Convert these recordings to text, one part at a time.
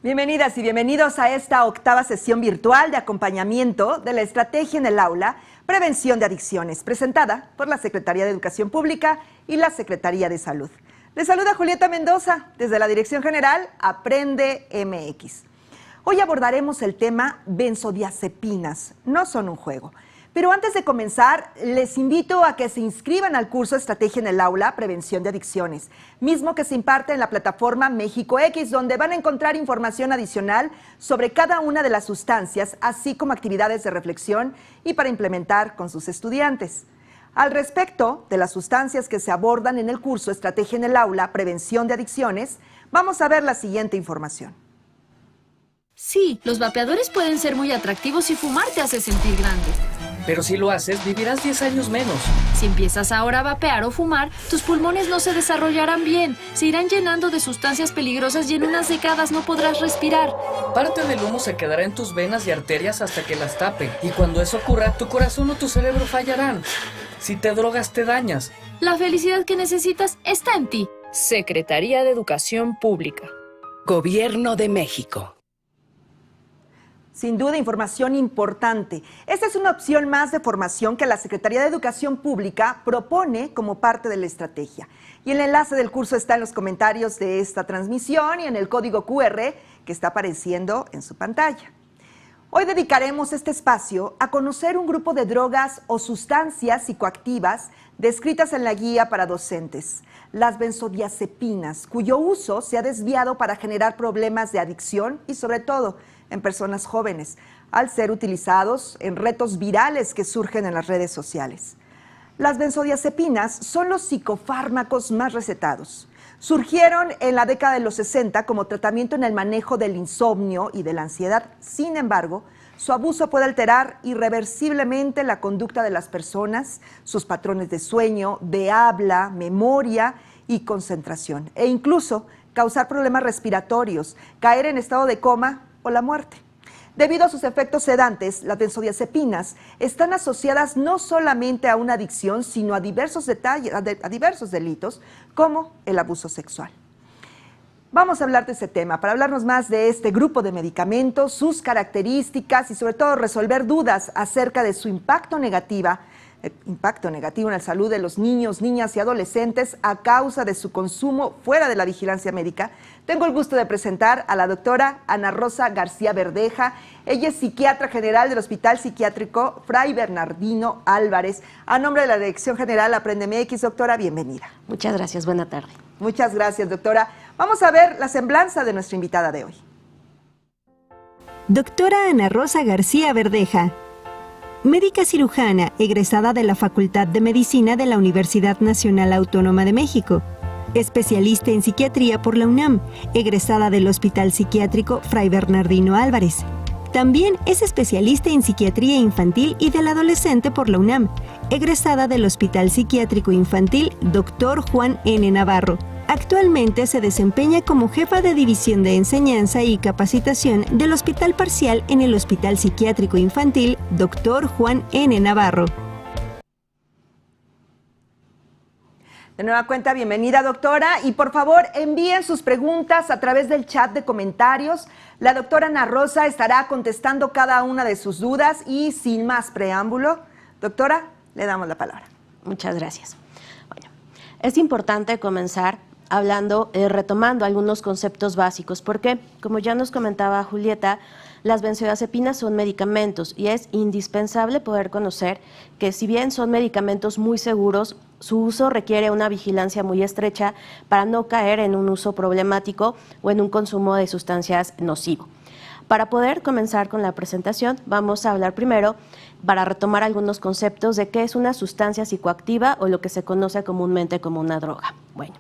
Bienvenidas y bienvenidos a esta octava sesión virtual de acompañamiento de la Estrategia en el Aula, Prevención de Adicciones, presentada por la Secretaría de Educación Pública y la Secretaría de Salud. Les saluda Julieta Mendoza desde la Dirección General Aprende MX. Hoy abordaremos el tema benzodiazepinas, no son un juego. Pero antes de comenzar, les invito a que se inscriban al curso Estrategia en el Aula, Prevención de Adicciones, mismo que se imparte en la plataforma México X, donde van a encontrar información adicional sobre cada una de las sustancias, así como actividades de reflexión y para implementar con sus estudiantes. Al respecto de las sustancias que se abordan en el curso Estrategia en el Aula, Prevención de Adicciones, vamos a ver la siguiente información. Sí, los vapeadores pueden ser muy atractivos y fumar te hace sentir grande. Pero si lo haces, vivirás 10 años menos. Si empiezas ahora a vapear o fumar, tus pulmones no se desarrollarán bien, se irán llenando de sustancias peligrosas y en unas décadas no podrás respirar. Parte del humo se quedará en tus venas y arterias hasta que las tape. Y cuando eso ocurra, tu corazón o tu cerebro fallarán. Si te drogas, te dañas. La felicidad que necesitas está en ti. Secretaría de Educación Pública. Gobierno de México. Sin duda, información importante. Esta es una opción más de formación que la Secretaría de Educación Pública propone como parte de la estrategia. Y el enlace del curso está en los comentarios de esta transmisión y en el código QR que está apareciendo en su pantalla. Hoy dedicaremos este espacio a conocer un grupo de drogas o sustancias psicoactivas descritas en la guía para docentes, las benzodiazepinas, cuyo uso se ha desviado para generar problemas de adicción y sobre todo en personas jóvenes, al ser utilizados en retos virales que surgen en las redes sociales. Las benzodiazepinas son los psicofármacos más recetados. Surgieron en la década de los 60 como tratamiento en el manejo del insomnio y de la ansiedad. Sin embargo, su abuso puede alterar irreversiblemente la conducta de las personas, sus patrones de sueño, de habla, memoria y concentración, e incluso causar problemas respiratorios, caer en estado de coma o la muerte. Debido a sus efectos sedantes, las benzodiazepinas están asociadas no solamente a una adicción, sino a diversos delitos, como el abuso sexual. Vamos a hablar de ese tema, para hablarnos más de este grupo de medicamentos, sus características y sobre todo resolver dudas acerca de su impacto negativo en la salud de los niños, niñas y adolescentes a causa de su consumo fuera de la vigilancia médica. Tengo el gusto de presentar a la doctora Ana Rosa García Verdeja. Ella es psiquiatra general del Hospital Psiquiátrico Fray Bernardino Álvarez. A nombre de la Dirección General Aprende MX, doctora, bienvenida. Muchas gracias, buena tarde. Muchas gracias, doctora. Vamos a ver la semblanza de nuestra invitada de hoy. Doctora Ana Rosa García Verdeja. Médica cirujana, egresada de la Facultad de Medicina de la Universidad Nacional Autónoma de México. Especialista en psiquiatría por la UNAM, egresada del Hospital Psiquiátrico Fray Bernardino Álvarez. También es especialista en psiquiatría infantil y del adolescente por la UNAM, egresada del Hospital Psiquiátrico Infantil Dr. Juan N. Navarro. Actualmente se desempeña como jefa de División de Enseñanza y Capacitación del Hospital Parcial en el Hospital Psiquiátrico Infantil Dr. Juan N. Navarro. De nueva cuenta, bienvenida, doctora, y por favor envíen sus preguntas a través del chat de comentarios. La doctora Ana Rosa estará contestando cada una de sus dudas y sin más preámbulo, doctora, le damos la palabra. Muchas gracias. Bueno, es importante comenzar retomando algunos conceptos básicos, porque, como ya nos comentaba Julieta, las benzodiazepinas son medicamentos y es indispensable poder conocer que si bien son medicamentos muy seguros, su uso requiere una vigilancia muy estrecha para no caer en un uso problemático o en un consumo de sustancias nocivo. Para poder comenzar con la presentación, vamos a hablar primero, para retomar algunos conceptos de qué es una sustancia psicoactiva o lo que se conoce comúnmente como una droga. Bueno,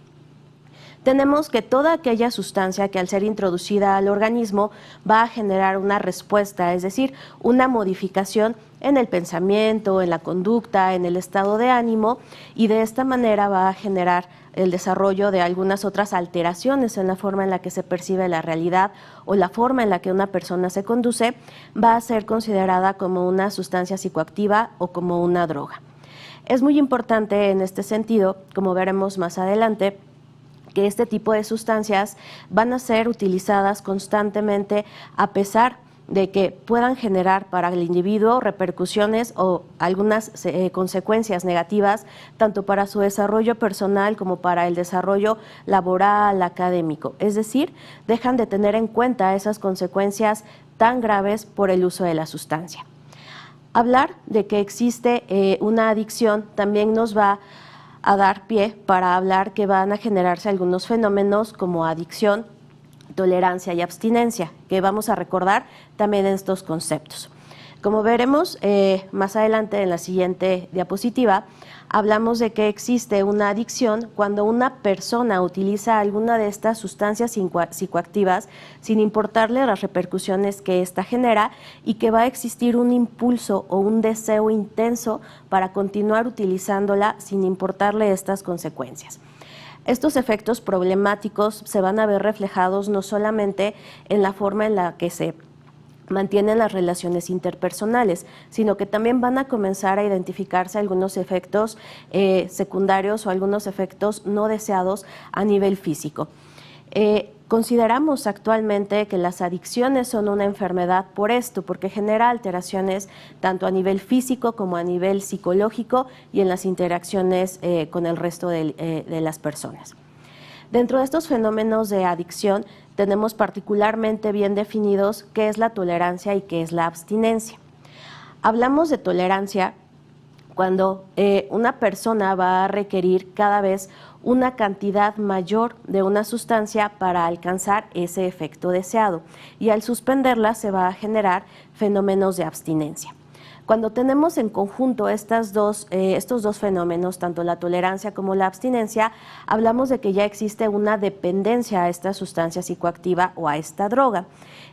tenemos que toda aquella sustancia que al ser introducida al organismo va a generar una respuesta, es decir, una modificación en el pensamiento, en la conducta, en el estado de ánimo, y de esta manera va a generar el desarrollo de algunas otras alteraciones en la forma en la que se percibe la realidad o la forma en la que una persona se conduce, va a ser considerada como una sustancia psicoactiva o como una droga. Es muy importante en este sentido, como veremos más adelante, que este tipo de sustancias van a ser utilizadas constantemente a pesar de que puedan generar para el individuo repercusiones o algunas consecuencias negativas, tanto para su desarrollo personal como para el desarrollo laboral, académico. Es decir, dejan de tener en cuenta esas consecuencias tan graves por el uso de la sustancia. Hablar de que existe una adicción también nos va a dar pie para hablar que van a generarse algunos fenómenos como adicción, tolerancia y abstinencia, que vamos a recordar también en estos conceptos. Como veremos más adelante en la siguiente diapositiva, hablamos de que existe una adicción cuando una persona utiliza alguna de estas sustancias psicoactivas sin importarle las repercusiones que ésta genera y que va a existir un impulso o un deseo intenso para continuar utilizándola sin importarle estas consecuencias. Estos efectos problemáticos se van a ver reflejados no solamente en la forma en la que se mantienen las relaciones interpersonales, sino que también van a comenzar a identificarse algunos efectos secundarios o algunos efectos no deseados a nivel físico. Consideramos actualmente que las adicciones son una enfermedad por esto, porque genera alteraciones tanto a nivel físico como a nivel psicológico y en las interacciones con el resto de las personas. Dentro de estos fenómenos de adicción tenemos particularmente bien definidos qué es la tolerancia y qué es la abstinencia. Hablamos de tolerancia cuando una persona va a requerir cada vez una cantidad mayor de una sustancia para alcanzar ese efecto deseado y al suspenderla se va a generar fenómenos de abstinencia. Cuando tenemos en conjunto estos dos fenómenos, tanto la tolerancia como la abstinencia, hablamos de que ya existe una dependencia a esta sustancia psicoactiva o a esta droga.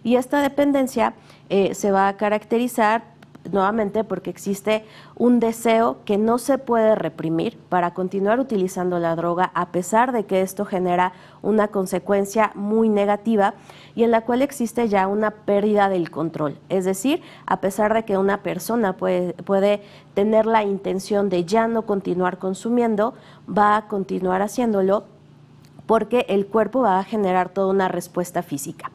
Y esta dependencia se va a caracterizar nuevamente porque existe un deseo que no se puede reprimir para continuar utilizando la droga a pesar de que esto genera una consecuencia muy negativa y en la cual existe ya una pérdida del control. Es decir, a pesar de que una persona puede tener la intención de ya no continuar consumiendo, va a continuar haciéndolo porque el cuerpo va a generar toda una respuesta física.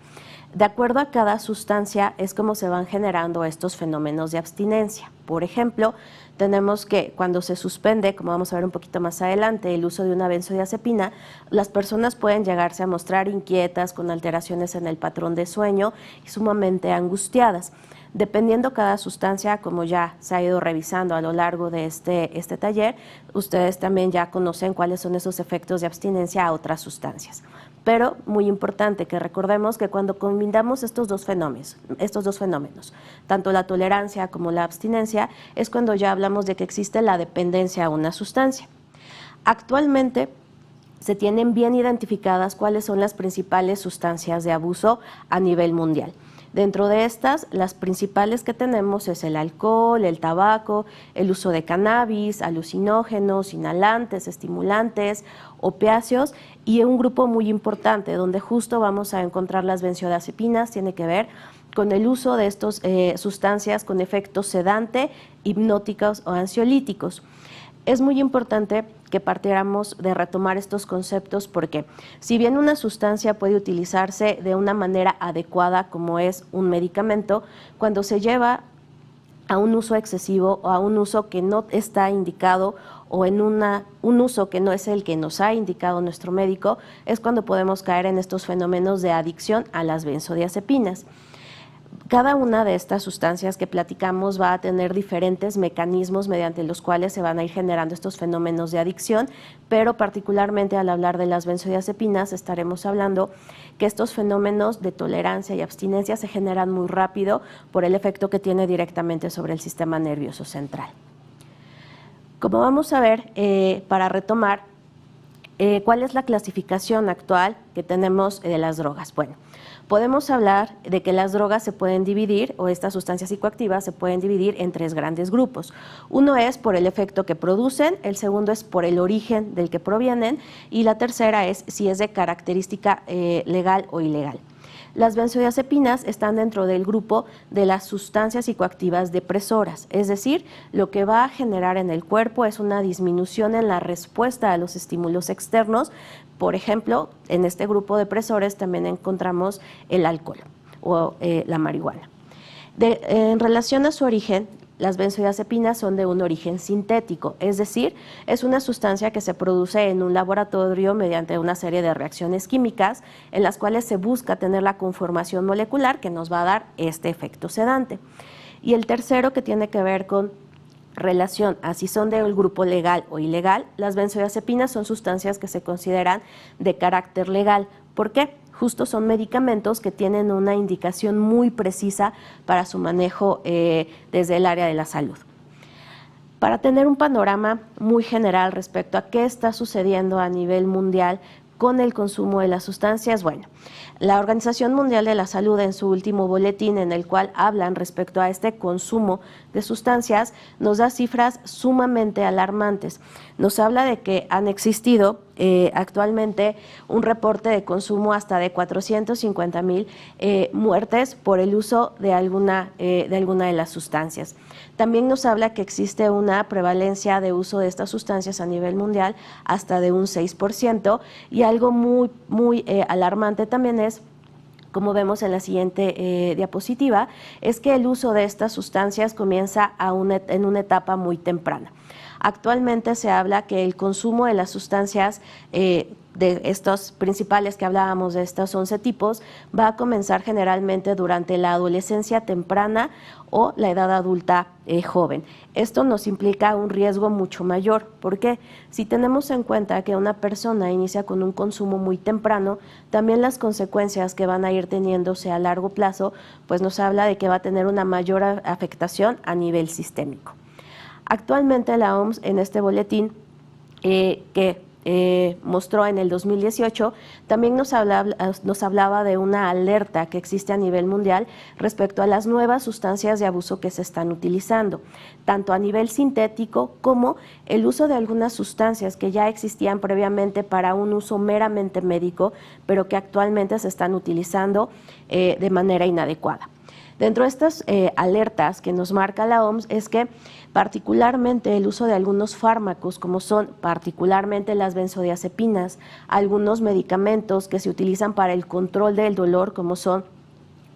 De acuerdo a cada sustancia es como se van generando estos fenómenos de abstinencia. Por ejemplo, tenemos que cuando se suspende, como vamos a ver un poquito más adelante, el uso de una benzodiazepina, las personas pueden llegarse a mostrar inquietas, con alteraciones en el patrón de sueño y sumamente angustiadas. Dependiendo cada sustancia, como ya se ha ido revisando a lo largo de este taller, ustedes también ya conocen cuáles son esos efectos de abstinencia a otras sustancias. Pero muy importante que recordemos que cuando combinamos estos dos fenómenos, tanto la tolerancia como la abstinencia, es cuando ya hablamos de que existe la dependencia a una sustancia. Actualmente se tienen bien identificadas cuáles son las principales sustancias de abuso a nivel mundial. Dentro de estas, las principales que tenemos es el alcohol, el tabaco, el uso de cannabis, alucinógenos, inhalantes, estimulantes, opiáceos y un grupo muy importante donde justo vamos a encontrar las benzodiazepinas, tiene que ver con el uso de estas sustancias con efectos sedante, hipnóticos o ansiolíticos. Es muy importante que partiéramos de retomar estos conceptos porque si bien una sustancia puede utilizarse de una manera adecuada como es un medicamento, cuando se lleva a un uso excesivo o a un uso que no está indicado o en un uso que no es el que nos ha indicado nuestro médico, es cuando podemos caer en estos fenómenos de adicción a las benzodiazepinas. Cada una de estas sustancias que platicamos va a tener diferentes mecanismos mediante los cuales se van a ir generando estos fenómenos de adicción, pero particularmente al hablar de las benzodiazepinas estaremos hablando que estos fenómenos de tolerancia y abstinencia se generan muy rápido por el efecto que tiene directamente sobre el sistema nervioso central. Como vamos a ver, para retomar, ¿cuál es la clasificación actual que tenemos de las drogas? Bueno, podemos hablar de que las drogas se pueden dividir, o estas sustancias psicoactivas se pueden dividir en tres grandes grupos. Uno es por el efecto que producen, el segundo es por el origen del que provienen y la tercera es si es de característica legal o ilegal. Las benzodiazepinas están dentro del grupo de las sustancias psicoactivas depresoras, es decir, lo que va a generar en el cuerpo es una disminución en la respuesta a los estímulos externos. Por ejemplo, en este grupo de depresores también encontramos el alcohol o la marihuana. En relación a su origen, las benzodiazepinas son de un origen sintético, es decir, es una sustancia que se produce en un laboratorio mediante una serie de reacciones químicas en las cuales se busca tener la conformación molecular que nos va a dar este efecto sedante. Y el tercero, que tiene que ver con relación a si son del grupo legal o ilegal, las benzodiazepinas son sustancias que se consideran de carácter legal. ¿Por qué? Justo son medicamentos que tienen una indicación muy precisa para su manejo desde el área de la salud. Para tener un panorama muy general respecto a qué está sucediendo a nivel mundial con el consumo de las sustancias, bueno, la Organización Mundial de la Salud en su último boletín en el cual hablan respecto a este consumo de sustancias nos da cifras sumamente alarmantes. Nos habla de que han existido actualmente un reporte de consumo hasta de 450,000 muertes por el uso de alguna de las sustancias. También nos habla que existe una prevalencia de uso de estas sustancias a nivel mundial hasta de un 6%, y algo muy alarmante también es, como vemos en la siguiente diapositiva, es que el uso de estas sustancias comienza en una etapa muy temprana. Actualmente se habla que el consumo de las sustancias de estos principales que hablábamos, de estos 11 tipos, va a comenzar generalmente durante la adolescencia temprana o la edad adulta joven. Esto nos implica un riesgo mucho mayor, porque si tenemos en cuenta que una persona inicia con un consumo muy temprano, también las consecuencias que van a ir teniéndose a largo plazo, pues nos habla de que va a tener una mayor afectación a nivel sistémico. Actualmente la OMS en este boletín que mostró en el 2018, también nos hablaba de una alerta que existe a nivel mundial respecto a las nuevas sustancias de abuso que se están utilizando, tanto a nivel sintético como el uso de algunas sustancias que ya existían previamente para un uso meramente médico, pero que actualmente se están utilizando de manera inadecuada. Dentro de estas alertas que nos marca la OMS es que particularmente el uso de algunos fármacos, como son particularmente las benzodiazepinas, algunos medicamentos que se utilizan para el control del dolor, como son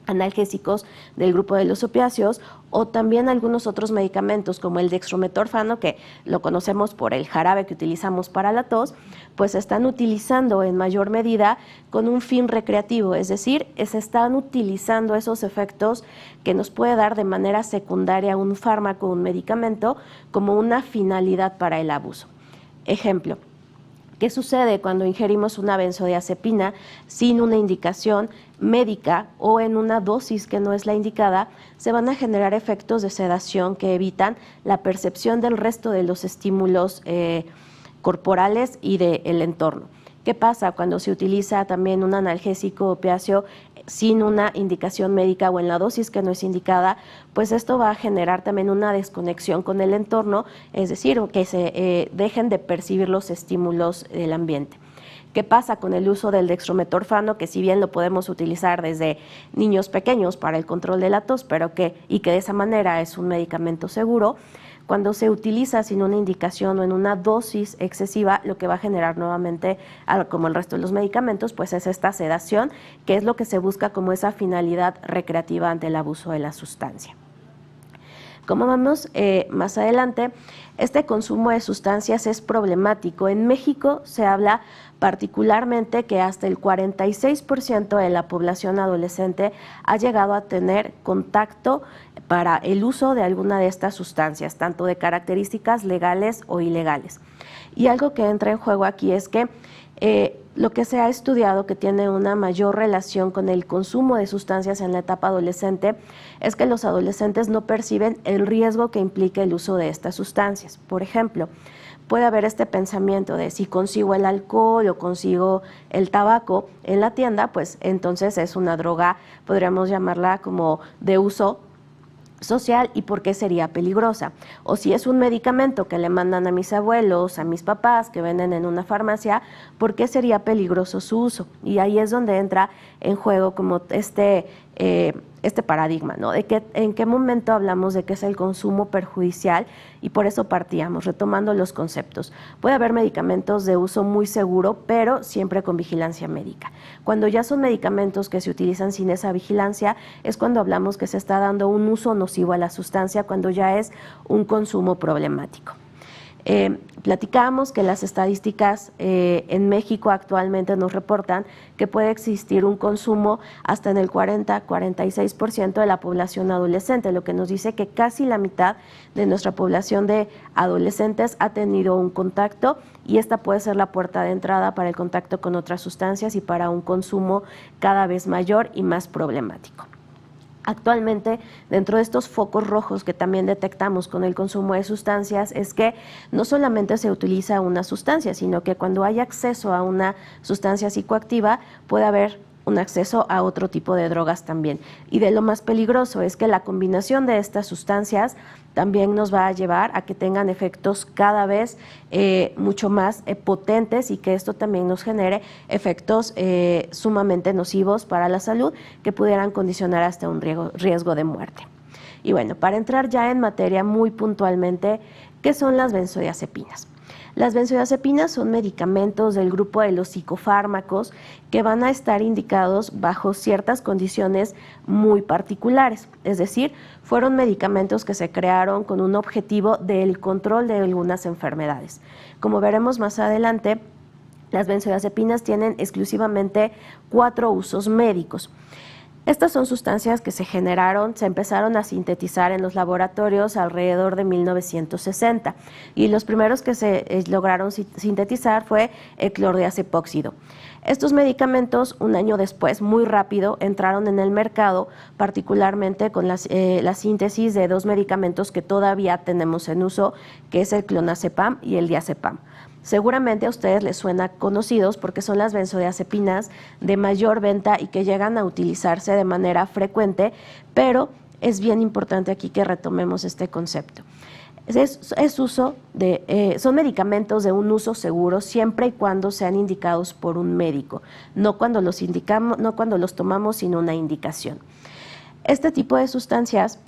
analgésicos del grupo de los opiáceos, o también algunos otros medicamentos como el dextrometorfano, que lo conocemos por el jarabe que utilizamos para la tos, pues se están utilizando en mayor medida con un fin recreativo, es decir, se están utilizando esos efectos que nos puede dar de manera secundaria un fármaco, un medicamento, como una finalidad para el abuso. Ejemplo, ¿qué sucede cuando ingerimos una benzodiazepina sin una indicación médica o en una dosis que no es la indicada? Se van a generar efectos de sedación que evitan la percepción del resto de los estímulos corporales y del entorno. ¿Qué pasa cuando se utiliza también un analgésico opiáceo sin una indicación médica o en la dosis que no es indicada? Pues esto va a generar también una desconexión con el entorno, es decir, que se dejen de percibir los estímulos del ambiente. ¿Qué pasa con el uso del dextrometorfano? Que si bien lo podemos utilizar desde niños pequeños para el control de la tos, que de esa manera es un medicamento seguro, cuando se utiliza sin una indicación o en una dosis excesiva, lo que va a generar nuevamente, como el resto de los medicamentos, pues es esta sedación, que es lo que se busca como esa finalidad recreativa ante el abuso de la sustancia. Como vamos más adelante, este consumo de sustancias es problemático. En México se habla particularmente que hasta el 46% de la población adolescente ha llegado a tener contacto para el uso de alguna de estas sustancias, tanto de características legales o ilegales. Y algo que entra en juego aquí es que lo que se ha estudiado que tiene una mayor relación con el consumo de sustancias en la etapa adolescente es que los adolescentes no perciben el riesgo que implica el uso de estas sustancias. Por ejemplo, puede haber este pensamiento de si consigo el alcohol o consigo el tabaco en la tienda, pues entonces es una droga, podríamos llamarla como de uso social y por qué sería peligrosa. O si es un medicamento que le mandan a mis abuelos, a mis papás, que venden en una farmacia, ¿por qué sería peligroso su uso? Y ahí es donde entra en juego como este paradigma, ¿no? De que en qué momento hablamos de que es el consumo perjudicial, y por eso partíamos, retomando los conceptos. Puede haber medicamentos de uso muy seguro, pero siempre con vigilancia médica. Cuando ya son medicamentos que se utilizan sin esa vigilancia, es cuando hablamos que se está dando un uso nocivo a la sustancia, cuando ya es un consumo problemático. Platicábamos que las estadísticas en México actualmente nos reportan que puede existir un consumo hasta en el 40-46% de la población adolescente, lo que nos dice que casi la mitad de nuestra población de adolescentes ha tenido un contacto, y esta puede ser la puerta de entrada para el contacto con otras sustancias y para un consumo cada vez mayor y más problemático. Actualmente, dentro de estos focos rojos que también detectamos con el consumo de sustancias, es que no solamente se utiliza una sustancia, sino que cuando hay acceso a una sustancia psicoactiva, puede haber un acceso a otro tipo de drogas también. Y de lo más peligroso es que la combinación de estas sustancias también nos va a llevar a que tengan efectos cada vez mucho más potentes, y que esto también nos genere efectos sumamente nocivos para la salud, que pudieran condicionar hasta un riesgo de muerte. Y bueno, para entrar ya en materia muy puntualmente, ¿qué son las benzodiazepinas? Las benzodiazepinas son medicamentos del grupo de los psicofármacos que van a estar indicados bajo ciertas condiciones muy particulares. Es decir, fueron medicamentos que se crearon con un objetivo del control de algunas enfermedades. Como veremos más adelante, las benzodiazepinas tienen exclusivamente 4 usos médicos. Estas son sustancias que se empezaron a sintetizar en los laboratorios alrededor de 1960, y los primeros que se lograron sintetizar fue el clordiazepóxido. Estos medicamentos, un año después, muy rápido, entraron en el mercado, particularmente con la síntesis de 2 medicamentos que todavía tenemos en uso, que es el clonazepam y el diazepam. Seguramente a ustedes les suena conocidos porque son las benzodiazepinas de mayor venta y que llegan a utilizarse de manera frecuente, pero es bien importante aquí que retomemos este concepto. Son medicamentos de un uso seguro siempre y cuando sean indicados por un médico, no cuando los tomamos sin una indicación. Este tipo de sustancias,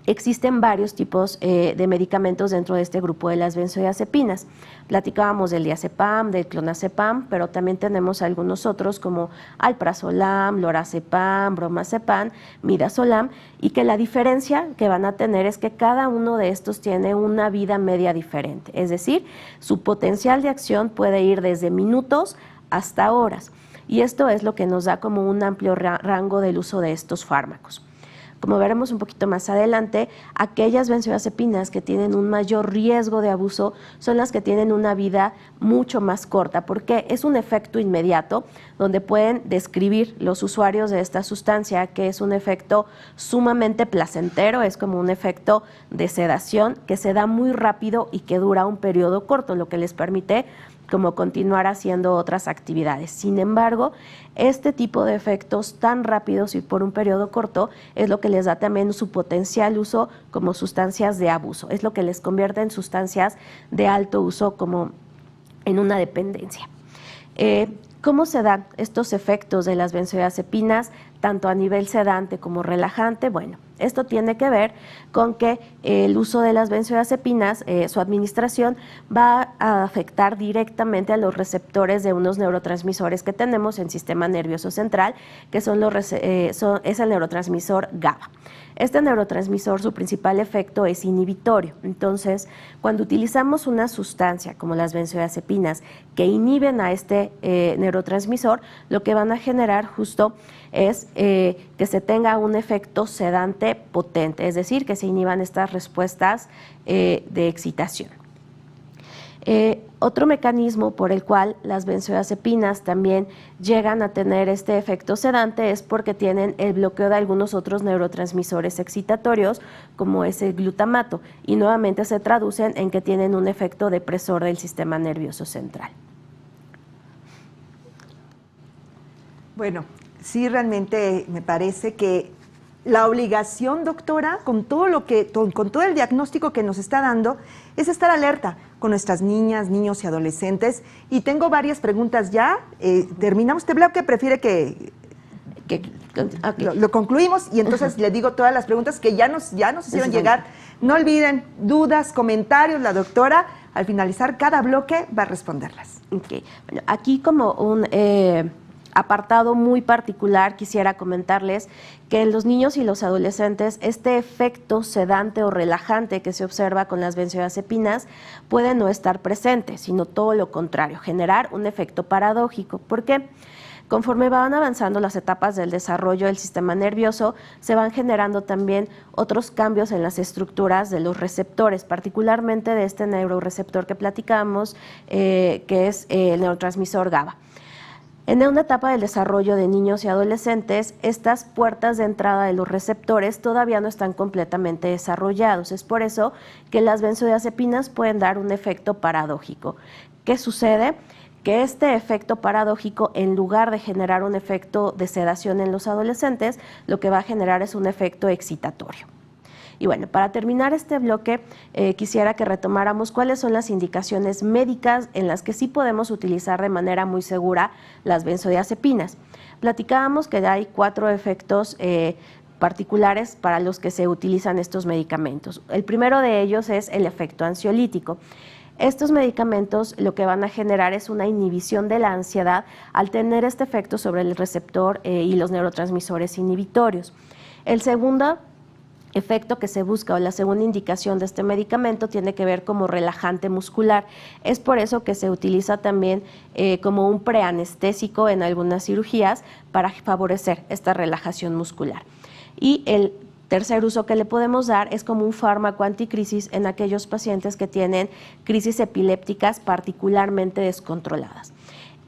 existen varios tipos de medicamentos dentro de este grupo de las benzodiazepinas. Platicábamos del diazepam, del clonazepam, pero también tenemos algunos otros como alprazolam, lorazepam, bromazepam, midazolam, y que la diferencia que van a tener es que cada uno de estos tiene una vida media diferente. Es decir, su potencial de acción puede ir desde minutos hasta horas, y esto es lo que nos da como un amplio rango del uso de estos fármacos. Como veremos un poquito más adelante, aquellas benzodiazepinas que tienen un mayor riesgo de abuso son las que tienen una vida mucho más corta, porque es un efecto inmediato donde pueden describir los usuarios de esta sustancia que es un efecto sumamente placentero, es como un efecto de sedación que se da muy rápido y que dura un periodo corto, lo que les permite como continuar haciendo otras actividades. Sin embargo, este tipo de efectos tan rápidos y por un periodo corto es lo que les da también su potencial uso como sustancias de abuso, es lo que les convierte en sustancias de alto uso como en una dependencia. ¿Cómo se dan estos efectos de las benzodiazepinas, tanto a nivel sedante como relajante? Bueno, esto tiene que ver con que el uso de las benzodiazepinas, su administración, va a afectar directamente a los receptores de unos neurotransmisores que tenemos en el sistema nervioso central, que es el neurotransmisor GABA. Este neurotransmisor, su principal efecto es inhibitorio. Entonces, cuando utilizamos una sustancia como las benzodiazepinas que inhiben a este neurotransmisor, lo que van a generar justo es que se tenga un efecto sedante potente, es decir, que se inhiban estas respuestas de excitación. Otro mecanismo por el cual las benzodiazepinas también llegan a tener este efecto sedante es porque tienen el bloqueo de algunos otros neurotransmisores excitatorios, como es el glutamato, y nuevamente se traducen en que tienen un efecto depresor del sistema nervioso central. Bueno, sí, realmente me parece que la obligación, doctora, con todo el diagnóstico que nos está dando, es estar alerta con nuestras niñas, niños y adolescentes. Y tengo varias preguntas ya. Terminamos este bloque, prefiere que Okay. lo concluimos y entonces le digo todas las preguntas que ya nos hicieron llegar. No olviden dudas, comentarios, la doctora al finalizar cada bloque va a responderlas. Okay. Bueno, aquí como un apartado muy particular quisiera comentarles que en los niños y los adolescentes este efecto sedante o relajante que se observa con las benzodiazepinas puede no estar presente, sino todo lo contrario, generar un efecto paradójico. ¿Por qué? Conforme van avanzando las etapas del desarrollo del sistema nervioso, se van generando también otros cambios en las estructuras de los receptores, particularmente de este neuroreceptor que platicamos, que es el neurotransmisor GABA. En una etapa del desarrollo de niños y adolescentes, estas puertas de entrada de los receptores todavía no están completamente desarrollados. Es por eso que las benzodiazepinas pueden dar un efecto paradójico. ¿Qué sucede? Que este efecto paradójico, en lugar de generar un efecto de sedación en los adolescentes, lo que va a generar es un efecto excitatorio. Y bueno, para terminar este bloque, quisiera que retomáramos cuáles son las indicaciones médicas en las que sí podemos utilizar de manera muy segura las benzodiazepinas. Platicábamos que hay 4 efectos particulares para los que se utilizan estos medicamentos. El primero de ellos es el efecto ansiolítico. Estos medicamentos lo que van a generar es una inhibición de la ansiedad al tener este efecto sobre el receptor y los neurotransmisores inhibitorios. El segundo efecto que se busca o la segunda indicación de este medicamento tiene que ver como relajante muscular. Es por eso que se utiliza también como un preanestésico en algunas cirugías para favorecer esta relajación muscular. Y el tercer uso que le podemos dar es como un fármaco anticrisis en aquellos pacientes que tienen crisis epilépticas particularmente descontroladas.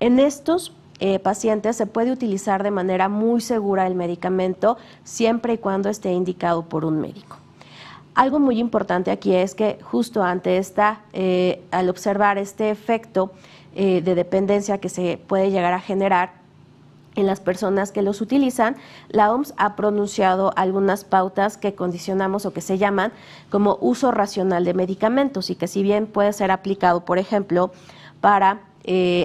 En estos pacientes se puede utilizar de manera muy segura el medicamento siempre y cuando esté indicado por un médico. Algo muy importante aquí es que justo ante al observar este efecto de dependencia que se puede llegar a generar en las personas que los utilizan, la OMS ha pronunciado algunas pautas que condicionamos o que se llaman como uso racional de medicamentos y que si bien puede ser aplicado, por ejemplo, para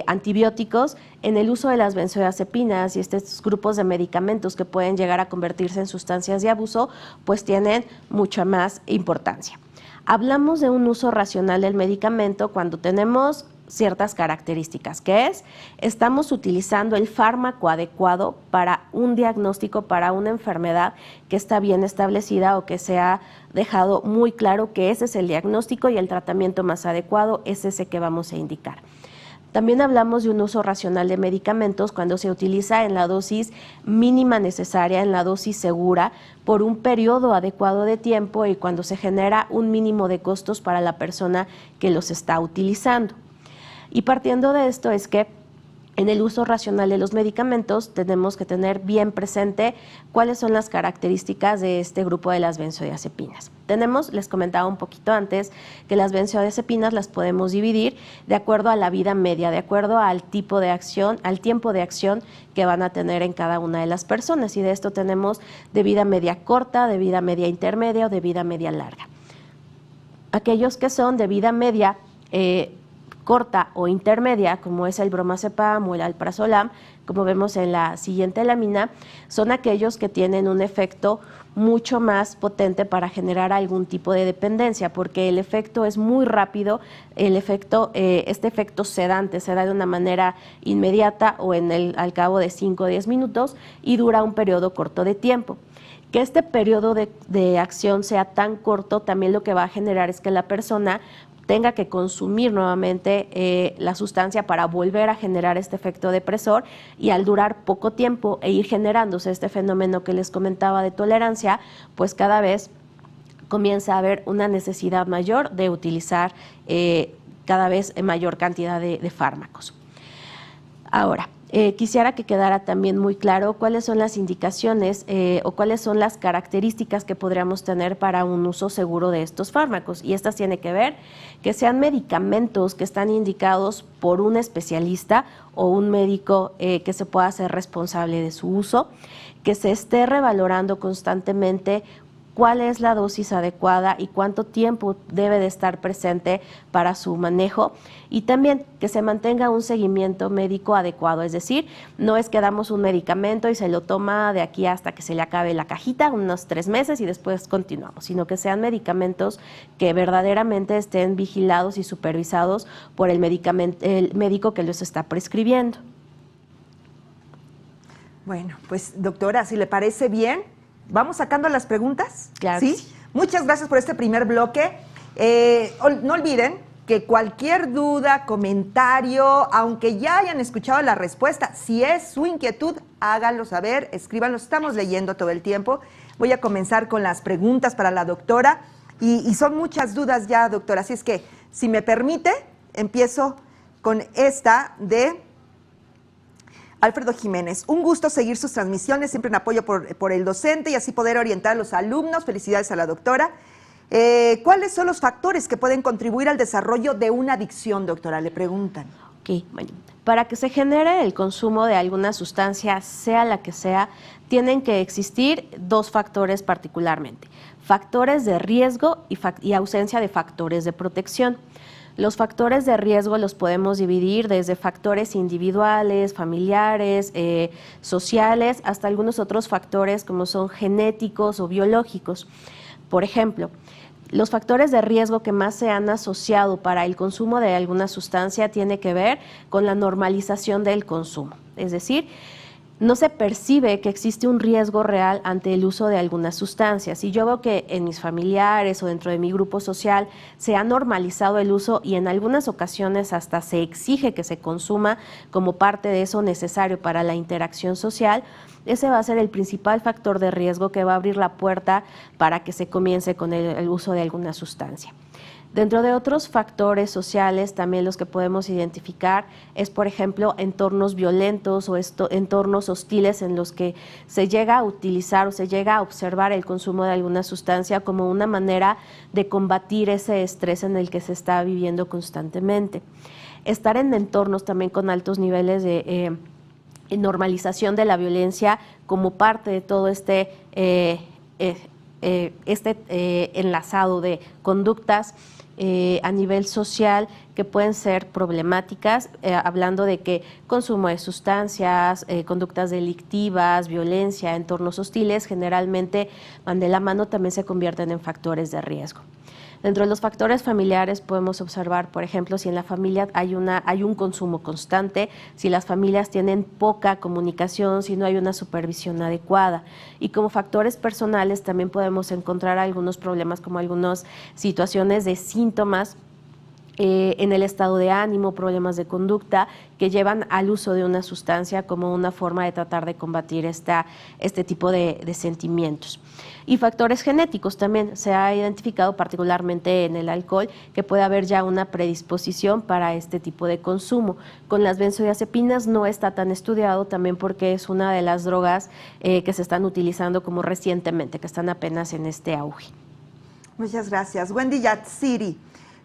antibióticos, en el uso de las benzodiazepinas y estos grupos de medicamentos que pueden llegar a convertirse en sustancias de abuso, pues tienen mucha más importancia. Hablamos de un uso racional del medicamento cuando tenemos ciertas características, que es, estamos utilizando el fármaco adecuado para un diagnóstico, para una enfermedad que está bien establecida o que se ha dejado muy claro que ese es el diagnóstico y el tratamiento más adecuado es ese que vamos a indicar. También hablamos de un uso racional de medicamentos cuando se utiliza en la dosis mínima necesaria, en la dosis segura, por un periodo adecuado de tiempo y cuando se genera un mínimo de costos para la persona que los está utilizando. Y partiendo de esto es que en el uso racional de los medicamentos tenemos que tener bien presente cuáles son las características de este grupo de las benzodiazepinas. Les comentaba un poquito antes, que las benzodiazepinas las podemos dividir de acuerdo a la vida media, de acuerdo al tipo de acción, al tiempo de acción que van a tener en cada una de las personas. Y de esto tenemos de vida media corta, de vida media intermedia o de vida media larga. Aquellos que son de vida media corta o intermedia, como es el bromazepam o el alprazolam, como vemos en la siguiente lámina, son aquellos que tienen un efecto mucho más potente para generar algún tipo de dependencia, porque el efecto es muy rápido, este efecto sedante se da de una manera inmediata o al cabo de 5 o 10 minutos y dura un periodo corto de tiempo. Que este periodo de acción sea tan corto, también lo que va a generar es que la persona tenga que consumir nuevamente la sustancia para volver a generar este efecto depresor y al durar poco tiempo e ir generándose este fenómeno que les comentaba de tolerancia, pues cada vez comienza a haber una necesidad mayor de utilizar cada vez mayor cantidad de fármacos. Ahora, quisiera que quedara también muy claro cuáles son las indicaciones o cuáles son las características que podríamos tener para un uso seguro de estos fármacos. Y estas tienen que ver que sean medicamentos que están indicados por un especialista o un médico que se pueda hacer responsable de su uso, que se esté revalorando constantemente cuál es la dosis adecuada y cuánto tiempo debe de estar presente para su manejo, y también que se mantenga un seguimiento médico adecuado, es decir, no es que damos un medicamento y se lo toma de aquí hasta que se le acabe la cajita, unos 3 meses y después continuamos, sino que sean medicamentos que verdaderamente estén vigilados y supervisados por el médico que los está prescribiendo. Bueno, pues doctora, si le parece bien, ¿vamos sacando las preguntas? Claro. ¿Sí? Muchas gracias por este primer bloque. No olviden que cualquier duda, comentario, aunque ya hayan escuchado la respuesta, si es su inquietud, háganlo saber, escríbanlo, estamos leyendo todo el tiempo. Voy a comenzar con las preguntas para la doctora y son muchas dudas ya, doctora, así es que, si me permite, empiezo con esta de Alfredo Jiménez. Un gusto seguir sus transmisiones, siempre en apoyo por el docente y así poder orientar a los alumnos. Felicidades a la doctora. ¿Cuáles son los factores que pueden contribuir al desarrollo de una adicción, doctora? Le preguntan. Ok, bueno, para que se genere el consumo de alguna sustancia, sea la que sea, tienen que existir 2 factores particularmente: factores de riesgo y ausencia de factores de protección. Los factores de riesgo los podemos dividir desde factores individuales, familiares, sociales, hasta algunos otros factores como son genéticos o biológicos. Por ejemplo, los factores de riesgo que más se han asociado para el consumo de alguna sustancia tiene que ver con la normalización del consumo, es decir, no se percibe que existe un riesgo real ante el uso de alguna sustancia. Si yo veo que en mis familiares o dentro de mi grupo social se ha normalizado el uso y en algunas ocasiones hasta se exige que se consuma como parte de eso necesario para la interacción social, ese va a ser el principal factor de riesgo que va a abrir la puerta para que se comience con el uso de alguna sustancia. Dentro de otros factores sociales, también los que podemos identificar es, por ejemplo, entornos violentos o entornos hostiles en los que se llega a utilizar o se llega a observar el consumo de alguna sustancia como una manera de combatir ese estrés en el que se está viviendo constantemente. Estar en entornos también con altos niveles de normalización de la violencia como parte de todo este enlazado de conductas a nivel social que pueden ser problemáticas, hablando de que consumo de sustancias, conductas delictivas, violencia, entornos hostiles, generalmente van de la mano, también se convierten en factores de riesgo. Dentro de los factores familiares podemos observar, por ejemplo, si en la familia hay un consumo constante, si las familias tienen poca comunicación, si no hay una supervisión adecuada. Y como factores personales también podemos encontrar algunos problemas como algunas situaciones de síntomas en el estado de ánimo, problemas de conducta que llevan al uso de una sustancia como una forma de tratar de combatir este tipo de sentimientos. Y factores genéticos también se ha identificado particularmente en el alcohol que puede haber ya una predisposición para este tipo de consumo. Con las benzodiazepinas no está tan estudiado también porque es una de las drogas que se están utilizando como recientemente, que están apenas en este auge. Muchas gracias. Wendy Yatsiri.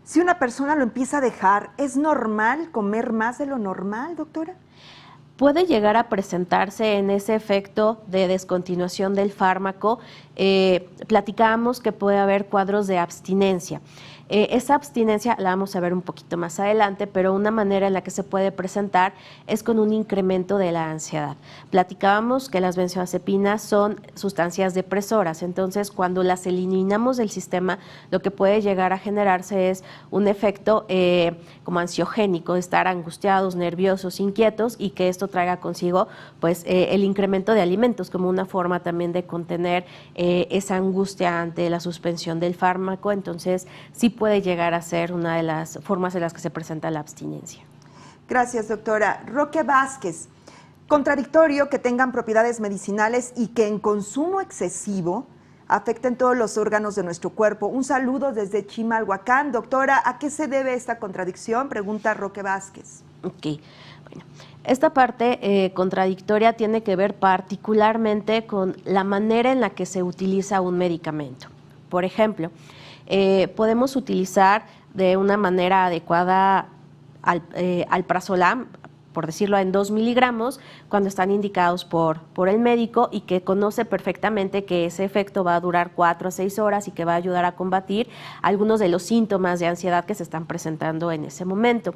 Si una persona lo empieza a dejar, ¿es normal comer más de lo normal, doctora? Puede llegar a presentarse en ese efecto de descontinuación del fármaco. Platicábamos que puede haber cuadros de abstinencia. Esa abstinencia la vamos a ver un poquito más adelante, pero una manera en la que se puede presentar es con un incremento de la ansiedad. Platicábamos que las benzodiazepinas son sustancias depresoras, entonces cuando las eliminamos del sistema, lo que puede llegar a generarse es un efecto como ansiogénico, estar angustiados, nerviosos, inquietos, y que esto traiga consigo pues el incremento de alimentos como una forma también de contener esa angustia ante la suspensión del fármaco. Entonces sí puede llegar a ser una de las formas en las que se presenta la abstinencia. Gracias, doctora. Roque Vázquez, contradictorio que tengan propiedades medicinales y que en consumo excesivo afecten todos los órganos de nuestro cuerpo. Un saludo desde Chimalhuacán. Doctora, ¿a qué se debe esta contradicción? Pregunta Roque Vázquez. Ok, bueno, esta parte contradictoria tiene que ver particularmente con la manera en la que se utiliza un medicamento. Por ejemplo, podemos utilizar de una manera adecuada alprazolam, por decirlo, en 2 miligramos, cuando están indicados por el médico y que conoce perfectamente que ese efecto va a durar 4 a 6 horas y que va a ayudar a combatir algunos de los síntomas de ansiedad que se están presentando en ese momento.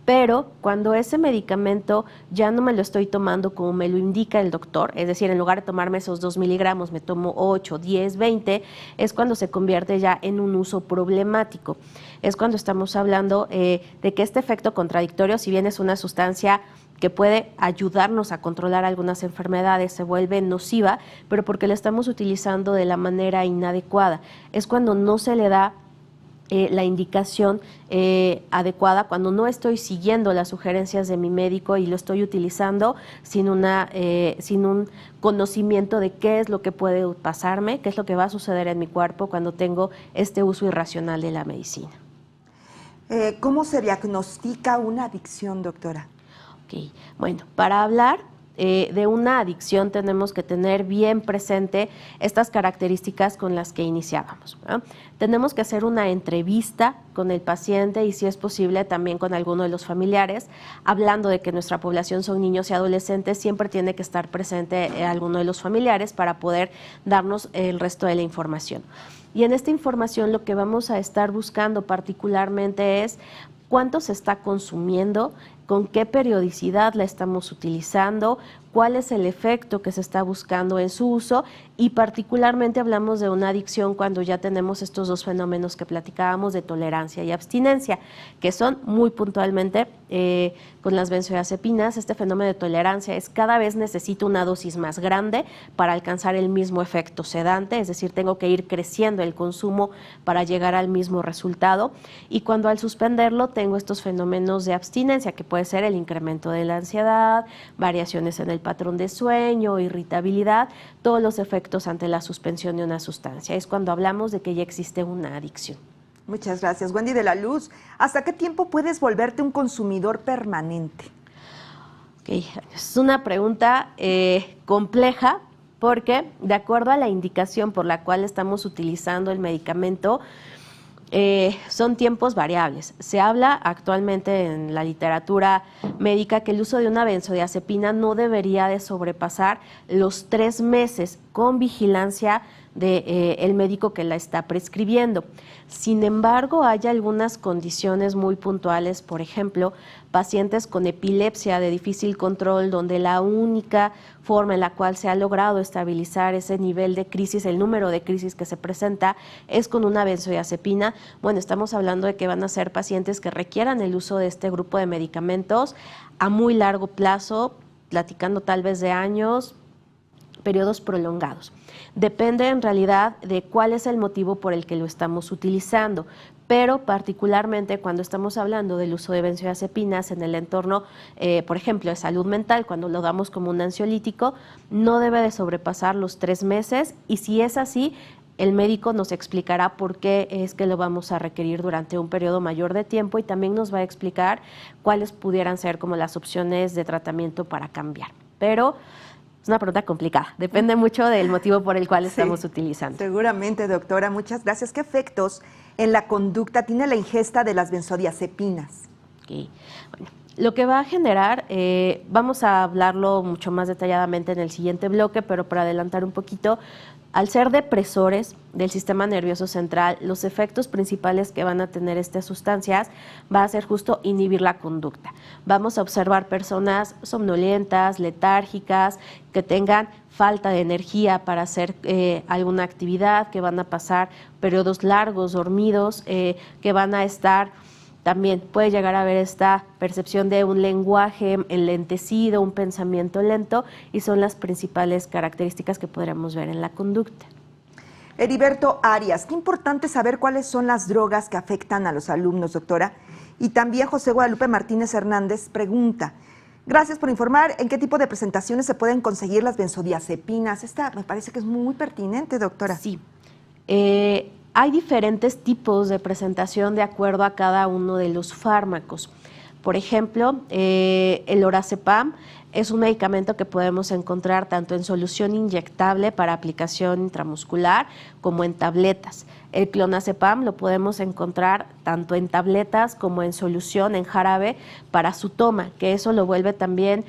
Pero cuando ese medicamento ya no me lo estoy tomando como me lo indica el doctor, es decir, en lugar de tomarme esos 2 miligramos, me tomo 8, 10, 20, es cuando se convierte ya en un uso problemático. Es cuando estamos hablando de que este efecto contradictorio, si bien es una sustancia que puede ayudarnos a controlar algunas enfermedades, se vuelve nociva, pero porque la estamos utilizando de la manera inadecuada. Es cuando no se le da la indicación adecuada, cuando no estoy siguiendo las sugerencias de mi médico y lo estoy utilizando sin un conocimiento de qué es lo que puede pasarme, qué es lo que va a suceder en mi cuerpo cuando tengo este uso irracional de la medicina. ¿Cómo se diagnostica una adicción, doctora? Ok, bueno, para hablar de una adicción tenemos que tener bien presente estas características con las que iniciábamos, ¿no? Tenemos que hacer una entrevista con el paciente y, si es posible, también con alguno de los familiares. Hablando de que nuestra población son niños y adolescentes, siempre tiene que estar presente alguno de los familiares para poder darnos el resto de la información. Y en esta información lo que vamos a estar buscando particularmente es cuánto se está consumiendo, con qué periodicidad la estamos utilizando, cuál es el efecto que se está buscando en su uso, y particularmente hablamos de una adicción cuando ya tenemos estos dos fenómenos que platicábamos de tolerancia y abstinencia, que son muy puntualmente con las benzodiazepinas. Este fenómeno de tolerancia es cada vez necesito una dosis más grande para alcanzar el mismo efecto sedante, es decir, tengo que ir creciendo el consumo para llegar al mismo resultado, y cuando al suspenderlo tengo estos fenómenos de abstinencia, que puede ser el incremento de la ansiedad, variaciones en el patrón de sueño, irritabilidad, todos los efectos ante la suspensión de una sustancia. Es cuando hablamos de que ya existe una adicción. Muchas gracias, Wendy de la Luz. ¿Hasta qué tiempo puedes volverte un consumidor permanente? Okay. Es una pregunta compleja, porque de acuerdo a la indicación por la cual estamos utilizando el medicamento, son tiempos variables. Se habla actualmente en la literatura médica que el uso de una benzodiazepina no debería de sobrepasar los 3 meses con vigilancia del médico que la está prescribiendo. Sin embargo, hay algunas condiciones muy puntuales, por ejemplo, pacientes con epilepsia de difícil control, donde la única forma en la cual se ha logrado estabilizar ese nivel de crisis, el número de crisis que se presenta, es con una benzodiazepina. Bueno, estamos hablando de que van a ser pacientes que requieran el uso de este grupo de medicamentos a muy largo plazo, platicando tal vez de años, periodos prolongados. Depende en realidad de cuál es el motivo por el que lo estamos utilizando, pero particularmente cuando estamos hablando del uso de benzodiazepinas en el entorno, por ejemplo, de salud mental, cuando lo damos como un ansiolítico, no debe de sobrepasar los 3 meses, y si es así, el médico nos explicará por qué es que lo vamos a requerir durante un periodo mayor de tiempo, y también nos va a explicar cuáles pudieran ser como las opciones de tratamiento para cambiar. Pero es una pregunta complicada, depende mucho del motivo por el cual estamos utilizando. Seguramente, doctora, muchas gracias. ¿Qué efectos en la conducta tiene la ingesta de las benzodiazepinas? Okay. Bueno, lo que va a generar, vamos a hablarlo mucho más detalladamente en el siguiente bloque, pero para adelantar un poquito, al ser depresores del sistema nervioso central, los efectos principales que van a tener estas sustancias va a ser justo inhibir la conducta. Vamos a observar personas somnolentas, letárgicas, que tengan falta de energía para hacer alguna actividad, que van a pasar periodos largos dormidos, que van a estar... También puede llegar a haber esta percepción de un lenguaje enlentecido, un pensamiento lento, y son las principales características que podremos ver en la conducta. Heriberto Arias, qué importante saber cuáles son las drogas que afectan a los alumnos, doctora. Y también José Guadalupe Martínez Hernández pregunta: gracias por informar en qué tipo de presentaciones se pueden conseguir las benzodiazepinas. Esta me parece que es muy pertinente, doctora. Sí. Hay diferentes tipos de presentación de acuerdo a cada uno de los fármacos. Por ejemplo, el lorazepam es un medicamento que podemos encontrar tanto en solución inyectable para aplicación intramuscular como en tabletas. El clonazepam lo podemos encontrar tanto en tabletas como en solución, en jarabe, para su toma, que eso lo vuelve también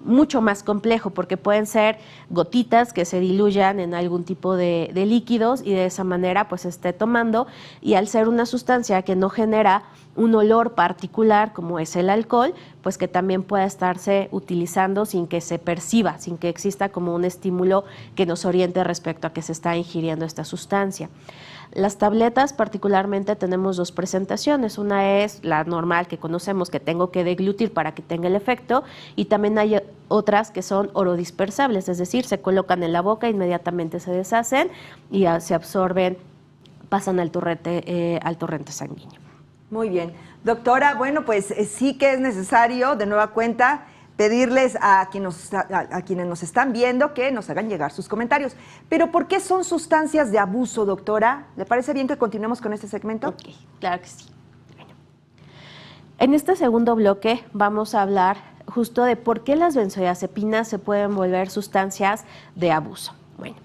mucho más complejo, porque pueden ser gotitas que se diluyan en algún tipo de líquidos y de esa manera pues esté tomando, y al ser una sustancia que no genera un olor particular como es el alcohol, pues que también pueda estarse utilizando sin que se perciba, sin que exista como un estímulo que nos oriente respecto a que se está ingiriendo esta sustancia. Las tabletas particularmente tenemos dos presentaciones. Una es la normal que conocemos, que tengo que deglutir para que tenga el efecto, y también hay otras que son orodispersables, es decir, se colocan en la boca, inmediatamente se deshacen y se absorben, pasan al torrente sanguíneo. Muy bien. Doctora, bueno, pues sí que es necesario, de nueva cuenta, pedirles a quienes nos están viendo que nos hagan llegar sus comentarios. Pero ¿por qué son sustancias de abuso, doctora? ¿Le parece bien que continuemos con este segmento? Ok, claro que sí. Bueno. En este segundo bloque vamos a hablar justo de por qué las benzodiazepinas se pueden volver sustancias de abuso. Bueno,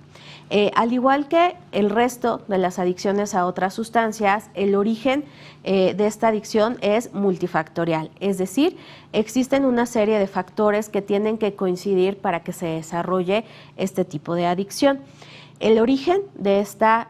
al igual que el resto de las adicciones a otras sustancias, el origen de esta adicción es multifactorial, es decir, existen una serie de factores que tienen que coincidir para que se desarrolle este tipo de adicción. El origen de esta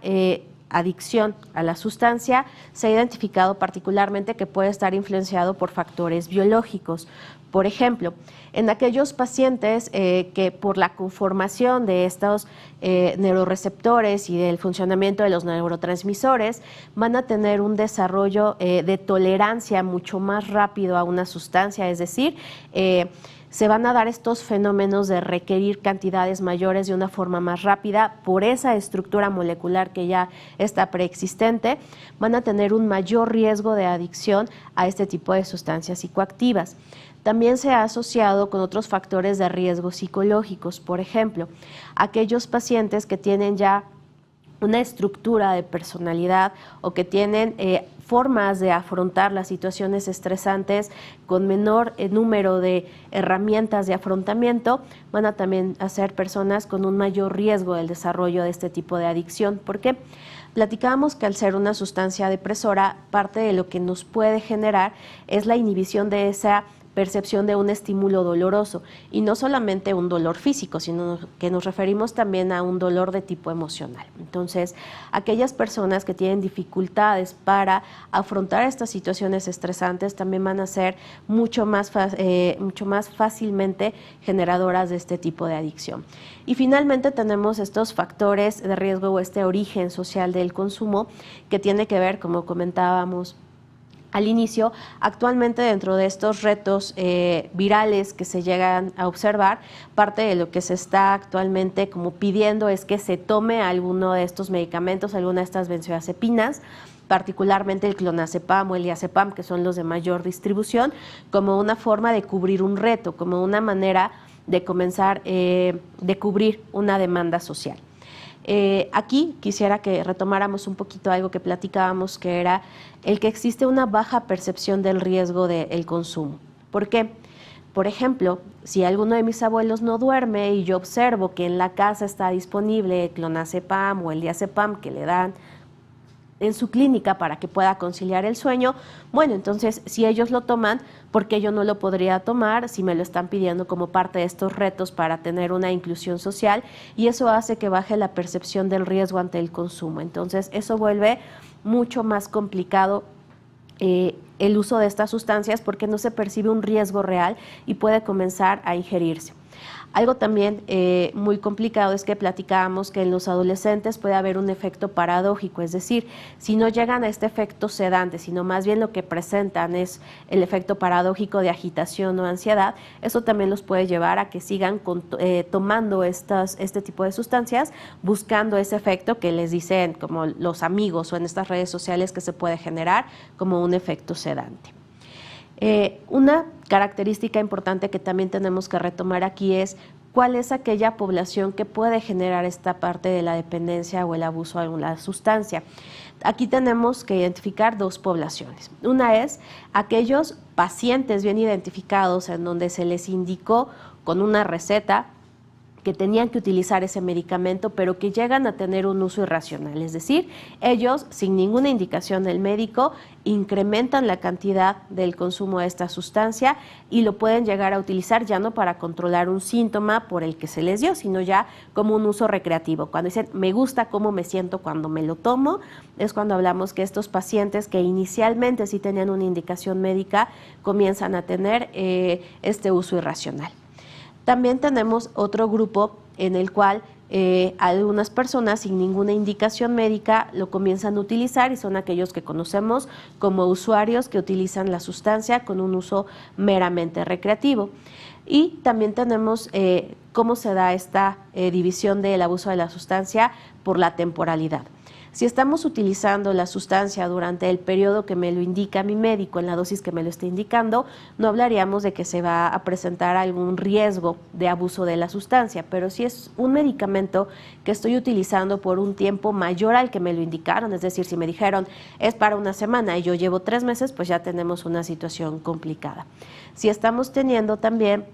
adicción a la sustancia se ha identificado particularmente que puede estar influenciado por factores biológicos. Por ejemplo, en aquellos pacientes que por la conformación de estos neuroreceptores y del funcionamiento de los neurotransmisores van a tener un desarrollo de tolerancia mucho más rápido a una sustancia, es decir, se van a dar estos fenómenos de requerir cantidades mayores de una forma más rápida por esa estructura molecular que ya está preexistente, van a tener un mayor riesgo de adicción a este tipo de sustancias psicoactivas. También se ha asociado con otros factores de riesgo psicológicos, por ejemplo, aquellos pacientes que tienen ya una estructura de personalidad o que tienen formas de afrontar las situaciones estresantes con menor número de herramientas de afrontamiento, van a también ser personas con un mayor riesgo del desarrollo de este tipo de adicción. ¿Por qué? Platicábamos que al ser una sustancia depresora, parte de lo que nos puede generar es la inhibición de esa percepción de un estímulo doloroso, y no solamente un dolor físico, sino que nos referimos también a un dolor de tipo emocional. Entonces, aquellas personas que tienen dificultades para afrontar estas situaciones estresantes también van a ser mucho más fácilmente generadoras de este tipo de adicción. Y finalmente tenemos estos factores de riesgo o este origen social del consumo que tiene que ver, como comentábamos al inicio, actualmente dentro de estos retos virales que se llegan a observar, parte de lo que se está actualmente como pidiendo es que se tome alguno de estos medicamentos, alguna de estas benzodiazepinas, particularmente el clonazepam o el diazepam, que son los de mayor distribución, como una forma de cubrir un reto, como una manera de comenzar de cubrir una demanda social. Aquí quisiera que retomáramos un poquito algo que platicábamos, que era el que existe una baja percepción del riesgo del consumo. ¿Por qué? Por ejemplo, si alguno de mis abuelos no duerme y yo observo que en la casa está disponible el clonazepam o el diazepam que le dan en su clínica para que pueda conciliar el sueño, bueno, entonces si ellos lo toman, ¿por qué yo no lo podría tomar si me lo están pidiendo como parte de estos retos para tener una inclusión social? Y eso hace que baje la percepción del riesgo ante el consumo. Entonces eso vuelve mucho más complicado el uso de estas sustancias, porque no se percibe un riesgo real y puede comenzar a ingerirse. Algo también muy complicado es que platicábamos que en los adolescentes puede haber un efecto paradójico, es decir, si no llegan a este efecto sedante, sino más bien lo que presentan es el efecto paradójico de agitación o ansiedad, eso también los puede llevar a que sigan tomando este tipo de sustancias, buscando ese efecto que les dicen como los amigos o en estas redes sociales que se puede generar como un efecto sedante. Una característica importante que también tenemos que retomar aquí es cuál es aquella población que puede generar esta parte de la dependencia o el abuso de alguna sustancia. Aquí tenemos que identificar dos poblaciones. Una es aquellos pacientes bien identificados en donde se les indicó con una receta que tenían que utilizar ese medicamento, pero que llegan a tener un uso irracional. Es decir, ellos, sin ninguna indicación del médico, incrementan la cantidad del consumo de esta sustancia y lo pueden llegar a utilizar ya no para controlar un síntoma por el que se les dio, sino ya como un uso recreativo. Cuando dicen, me gusta cómo me siento cuando me lo tomo, es cuando hablamos que estos pacientes que inicialmente sí tenían una indicación médica, comienzan a tener este uso irracional. También tenemos otro grupo en el cual algunas personas sin ninguna indicación médica lo comienzan a utilizar y son aquellos que conocemos como usuarios que utilizan la sustancia con un uso meramente recreativo. Y también tenemos cómo se da esta división del abuso de la sustancia por la temporalidad. Si estamos utilizando la sustancia durante el periodo que me lo indica mi médico, en la dosis que me lo está indicando, no hablaríamos de que se va a presentar algún riesgo de abuso de la sustancia, pero si es un medicamento que estoy utilizando por un tiempo mayor al que me lo indicaron, es decir, si me dijeron es para una semana y yo llevo 3 meses, pues ya tenemos una situación complicada. Si estamos teniendo también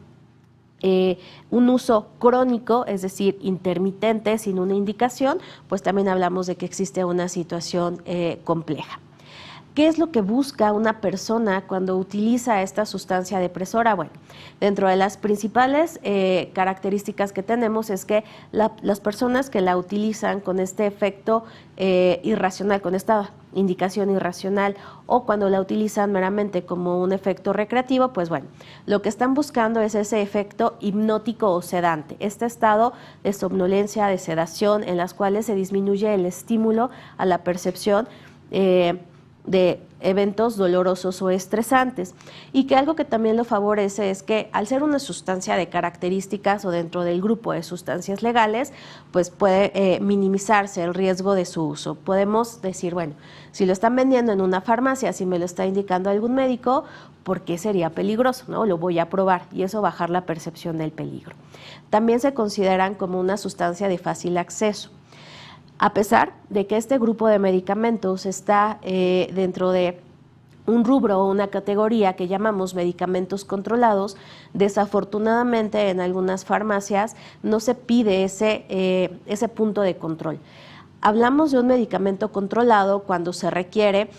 un uso crónico, es decir, intermitente, sin una indicación, pues también hablamos de que existe una situación compleja. ¿Qué es lo que busca una persona cuando utiliza esta sustancia depresora? Bueno, dentro de las principales características que tenemos es que las personas que la utilizan con este efecto irracional, con esta indicación irracional, o cuando la utilizan meramente como un efecto recreativo, pues bueno, lo que están buscando es ese efecto hipnótico o sedante, este estado de somnolencia, de sedación, en las cuales se disminuye el estímulo a la percepción de eventos dolorosos o estresantes, y que algo que también lo favorece es que al ser una sustancia de características o dentro del grupo de sustancias legales, pues puede minimizarse el riesgo de su uso. Podemos decir, bueno, si lo están vendiendo en una farmacia, si me lo está indicando algún médico, ¿por qué sería peligroso? ¿No? Lo voy a probar, y eso bajar la percepción del peligro. También se consideran como una sustancia de fácil acceso. A pesar de que este grupo de medicamentos está dentro de un rubro o una categoría que llamamos medicamentos controlados, desafortunadamente en algunas farmacias no se pide ese punto de control. Hablamos de un medicamento controlado cuando se requiere,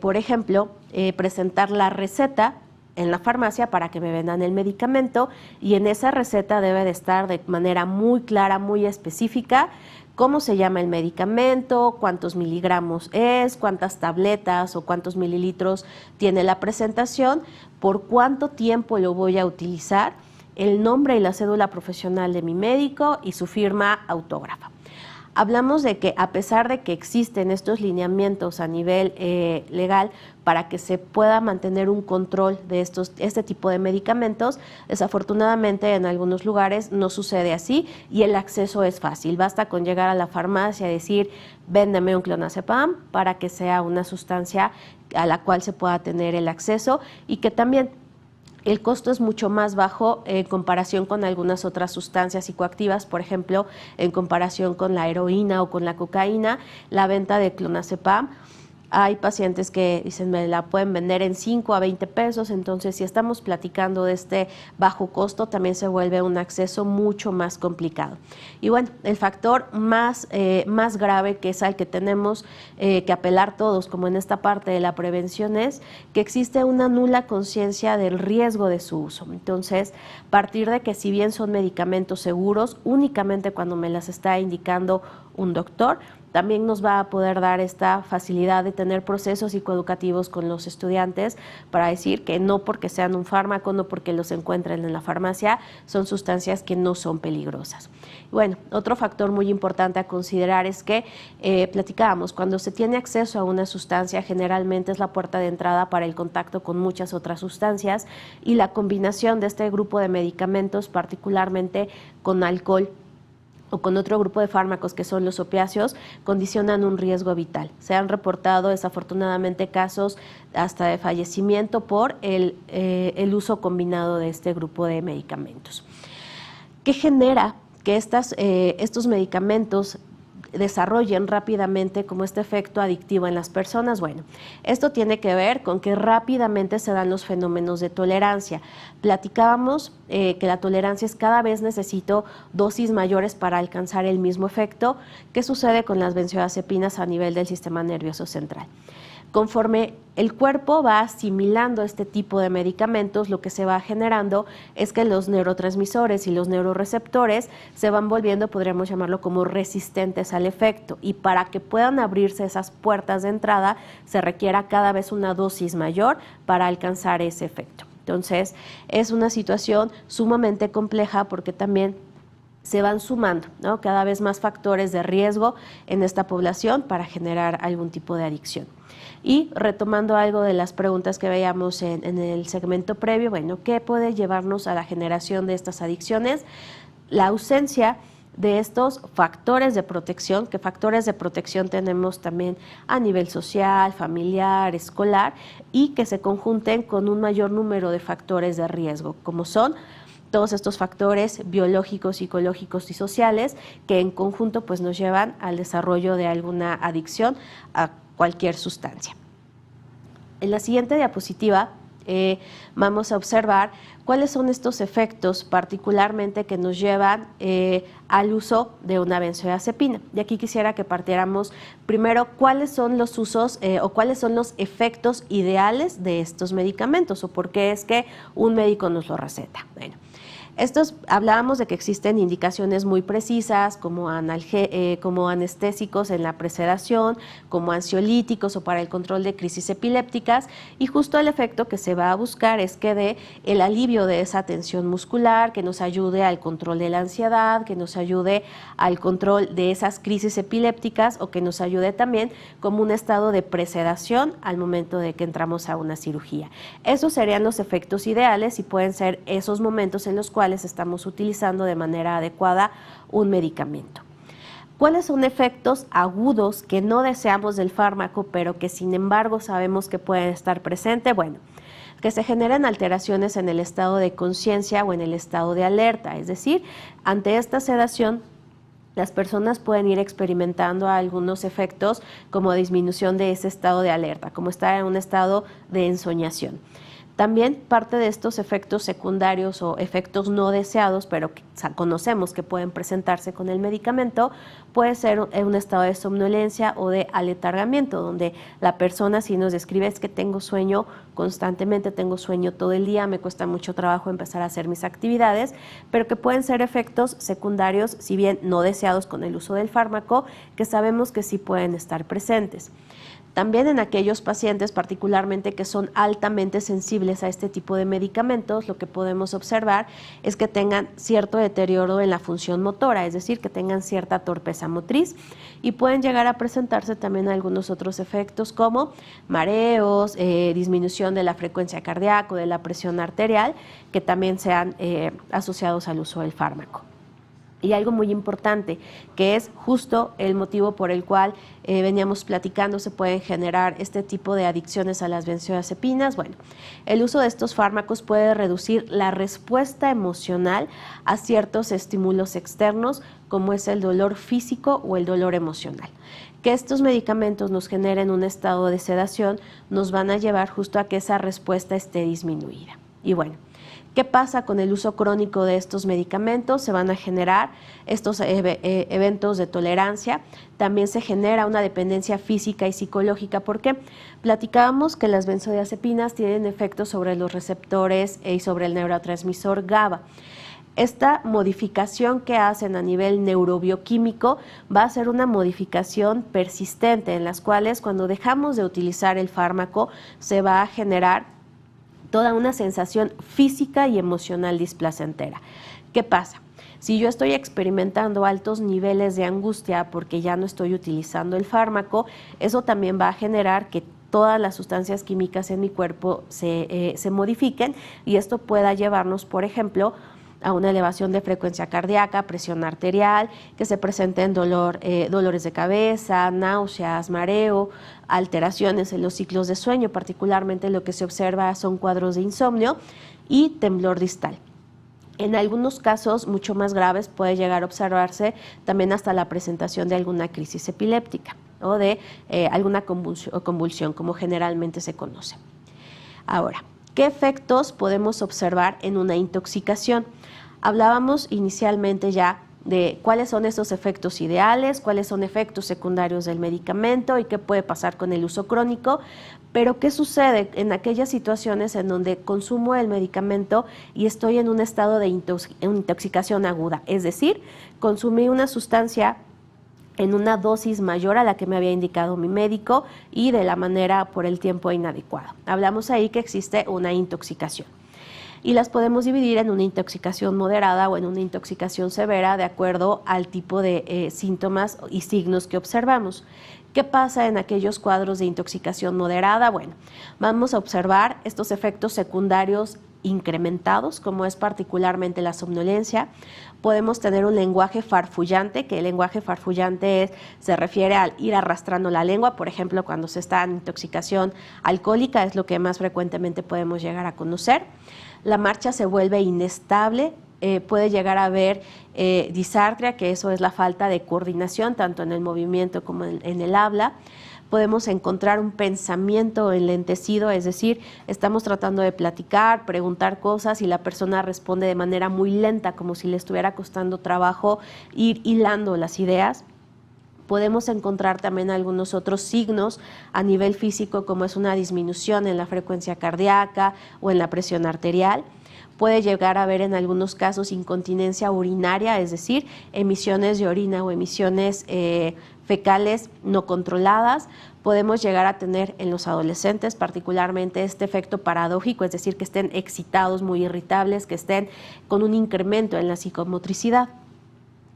por ejemplo, presentar la receta en la farmacia para que me vendan el medicamento, y en esa receta debe de estar de manera muy clara, muy específica, cómo se llama el medicamento, cuántos miligramos es, cuántas tabletas o cuántos mililitros tiene la presentación, por cuánto tiempo lo voy a utilizar, el nombre y la cédula profesional de mi médico y su firma autógrafa. Hablamos de que a pesar de que existen estos lineamientos a nivel legal para que se pueda mantener un control de este tipo de medicamentos, desafortunadamente en algunos lugares no sucede así y el acceso es fácil. Basta con llegar a la farmacia y decir, véndeme un clonazepam, para que sea una sustancia a la cual se pueda tener el acceso, y que también el costo es mucho más bajo en comparación con algunas otras sustancias psicoactivas, por ejemplo, en comparación con la heroína o con la cocaína, la venta de clonazepam. Hay pacientes que dicen, me la pueden vender en 5 a 20 pesos, entonces si estamos platicando de este bajo costo, también se vuelve un acceso mucho más complicado. Y bueno, el factor más grave, que es al que tenemos que apelar todos, como en esta parte de la prevención, es que existe una nula conciencia del riesgo de su uso. Entonces, partir de que si bien son medicamentos seguros, únicamente cuando me las está indicando un doctor, también nos va a poder dar esta facilidad de tener procesos psicoeducativos con los estudiantes para decir que no porque sean un fármaco, no porque los encuentren en la farmacia, son sustancias que no son peligrosas. Bueno, otro factor muy importante a considerar es que, platicábamos, cuando se tiene acceso a una sustancia, generalmente es la puerta de entrada para el contacto con muchas otras sustancias, y la combinación de este grupo de medicamentos, particularmente con alcohol, o con otro grupo de fármacos que son los opiáceos, condicionan un riesgo vital. Se han reportado desafortunadamente casos hasta de fallecimiento por el uso combinado de este grupo de medicamentos. ¿Qué genera que estos medicamentos desarrollen rápidamente como este efecto adictivo en las personas. Bueno, esto tiene que ver con que rápidamente se dan los fenómenos de tolerancia. Platicábamos que la tolerancia es cada vez necesito dosis mayores para alcanzar el mismo efecto que sucede con las benzodiazepinas a nivel del sistema nervioso central. Conforme el cuerpo va asimilando este tipo de medicamentos, lo que se va generando es que los neurotransmisores y los neuroreceptores se van volviendo, podríamos llamarlo como resistentes al efecto, y para que puedan abrirse esas puertas de entrada se requiera cada vez una dosis mayor para alcanzar ese efecto. Entonces, es una situación sumamente compleja porque también se van sumando, ¿no?, cada vez más factores de riesgo en esta población para generar algún tipo de adicción. Y retomando algo de las preguntas que veíamos en el segmento previo, bueno, ¿qué puede llevarnos a la generación de estas adicciones? La ausencia de estos factores de protección, que factores de protección tenemos también a nivel social, familiar, escolar, y que se conjunten con un mayor número de factores de riesgo, como son todos estos factores biológicos, psicológicos y sociales que en conjunto pues nos llevan al desarrollo de alguna adicción a cualquier sustancia. En la siguiente diapositiva vamos a observar cuáles son estos efectos particularmente que nos llevan al uso de una benzodiazepina. Y aquí quisiera que partiéramos primero cuáles son los usos o cuáles son los efectos ideales de estos medicamentos o por qué es que un médico nos lo receta. Bueno, hablábamos de que existen indicaciones muy precisas como anestésicos en la presedación, como ansiolíticos o para el control de crisis epilépticas, y justo el efecto que se va a buscar es que dé el alivio de esa tensión muscular, que nos ayude al control de la ansiedad, que nos ayude al control de esas crisis epilépticas o que nos ayude también como un estado de presedación al momento de que entramos a una cirugía. Esos serían los efectos ideales y pueden ser esos momentos en los cuales estamos utilizando de manera adecuada un medicamento. ¿Cuáles son efectos agudos que no deseamos del fármaco, pero que sin embargo sabemos que pueden estar presentes? Bueno, que se generen alteraciones en el estado de conciencia o en el estado de alerta, es decir, ante esta sedación las personas pueden ir experimentando algunos efectos como disminución de ese estado de alerta, como estar en un estado de ensoñación. También parte de estos efectos secundarios o efectos no deseados, pero que conocemos que pueden presentarse con el medicamento, puede ser un estado de somnolencia o de aletargamiento, donde la persona sí nos describe es que tengo sueño constantemente, tengo sueño todo el día, me cuesta mucho trabajo empezar a hacer mis actividades, pero que pueden ser efectos secundarios, si bien no deseados con el uso del fármaco, que sabemos que sí pueden estar presentes. También en aquellos pacientes particularmente que son altamente sensibles a este tipo de medicamentos, lo que podemos observar es que tengan cierto deterioro en la función motora, es decir, que tengan cierta torpeza motriz y pueden llegar a presentarse también algunos otros efectos como mareos, disminución de la frecuencia cardíaca, de la presión arterial, que también sean asociados al uso del fármaco. Y algo muy importante, que es justo el motivo por el cual veníamos platicando, se pueden generar este tipo de adicciones a las benzodiazepinas. Bueno, el uso de estos fármacos puede reducir la respuesta emocional a ciertos estímulos externos, como es el dolor físico o el dolor emocional. Que estos medicamentos nos generen un estado de sedación nos van a llevar justo a que esa respuesta esté disminuida. Y bueno, ¿qué pasa con el uso crónico de estos medicamentos? Se van a generar estos eventos de tolerancia. También se genera una dependencia física y psicológica. ¿Por qué? Platicábamos que las benzodiazepinas tienen efectos sobre los receptores y sobre el neurotransmisor GABA. Esta modificación que hacen a nivel neurobioquímico va a ser una modificación persistente en las cuales cuando dejamos de utilizar el fármaco se va a generar toda una sensación física y emocional displacentera. ¿Qué pasa? Si yo estoy experimentando altos niveles de angustia porque ya no estoy utilizando el fármaco, eso también va a generar que todas las sustancias químicas en mi cuerpo se modifiquen y esto pueda llevarnos, por ejemplo, a una elevación de frecuencia cardíaca, presión arterial, que se presenten dolores de cabeza, náuseas, mareo, alteraciones en los ciclos de sueño, particularmente lo que se observa son cuadros de insomnio y temblor distal. En algunos casos mucho más graves puede llegar a observarse también hasta la presentación de alguna crisis epiléptica o de alguna convulsión, como generalmente se conoce. Ahora, ¿qué efectos podemos observar en una intoxicación? Hablábamos inicialmente ya de cuáles son esos efectos ideales, cuáles son efectos secundarios del medicamento y qué puede pasar con el uso crónico, pero ¿qué sucede en aquellas situaciones en donde consumo el medicamento y estoy en un estado de intoxicación aguda? Es decir, consumí una sustancia en una dosis mayor a la que me había indicado mi médico y de la manera por el tiempo inadecuado. Hablamos ahí que existe una intoxicación. Y las podemos dividir en una intoxicación moderada o en una intoxicación severa de acuerdo al tipo de síntomas y signos que observamos. ¿Qué pasa en aquellos cuadros de intoxicación moderada? Bueno, vamos a observar estos efectos secundarios incrementados, como es particularmente la somnolencia. Podemos tener un lenguaje farfullante, que el lenguaje farfullante se refiere al ir arrastrando la lengua, por ejemplo, cuando se está en intoxicación alcohólica, es lo que más frecuentemente podemos llegar a conocer. La marcha se vuelve inestable, puede llegar a haber disartria, que eso es la falta de coordinación tanto en el movimiento como en el habla. Podemos encontrar un pensamiento enlentecido, es decir, estamos tratando de platicar, preguntar cosas y la persona responde de manera muy lenta, como si le estuviera costando trabajo ir hilando las ideas. Podemos encontrar también algunos otros signos a nivel físico, como es una disminución en la frecuencia cardíaca o en la presión arterial. Puede llegar a haber en algunos casos incontinencia urinaria, es decir, emisiones de orina o emisiones fecales no controladas. Podemos llegar a tener en los adolescentes particularmente este efecto paradójico, es decir, que estén excitados, muy irritables, que estén con un incremento en la psicomotricidad.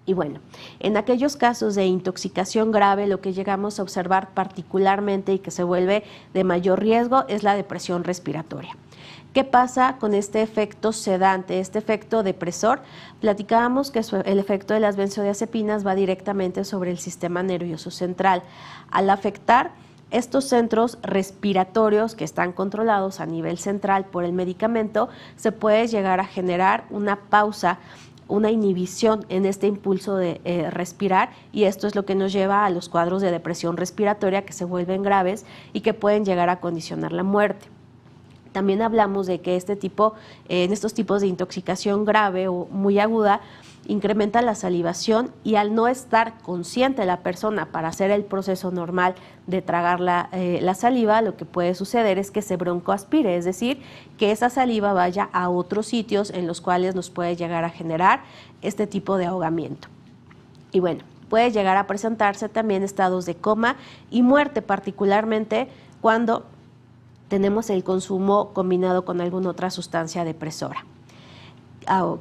Y bueno, en aquellos casos de intoxicación grave, lo que llegamos a observar particularmente y que se vuelve de mayor riesgo es la depresión respiratoria. ¿Qué pasa con este efecto sedante, este efecto depresor? Platicábamos que el efecto de las benzodiazepinas va directamente sobre el sistema nervioso central. Al afectar estos centros respiratorios que están controlados a nivel central por el medicamento, se puede llegar a generar una pausa, una inhibición en este impulso de respirar, y esto es lo que nos lleva a los cuadros de depresión respiratoria que se vuelven graves y que pueden llegar a condicionar la muerte. También hablamos de que en estos tipos de intoxicación grave o muy aguda, incrementa la salivación y al no estar consciente la persona para hacer el proceso normal de tragar la saliva, lo que puede suceder es que se broncoaspire, es decir, que esa saliva vaya a otros sitios en los cuales nos puede llegar a generar este tipo de ahogamiento. Y bueno, puede llegar a presentarse también estados de coma y muerte, particularmente cuando tenemos el consumo combinado con alguna otra sustancia depresora.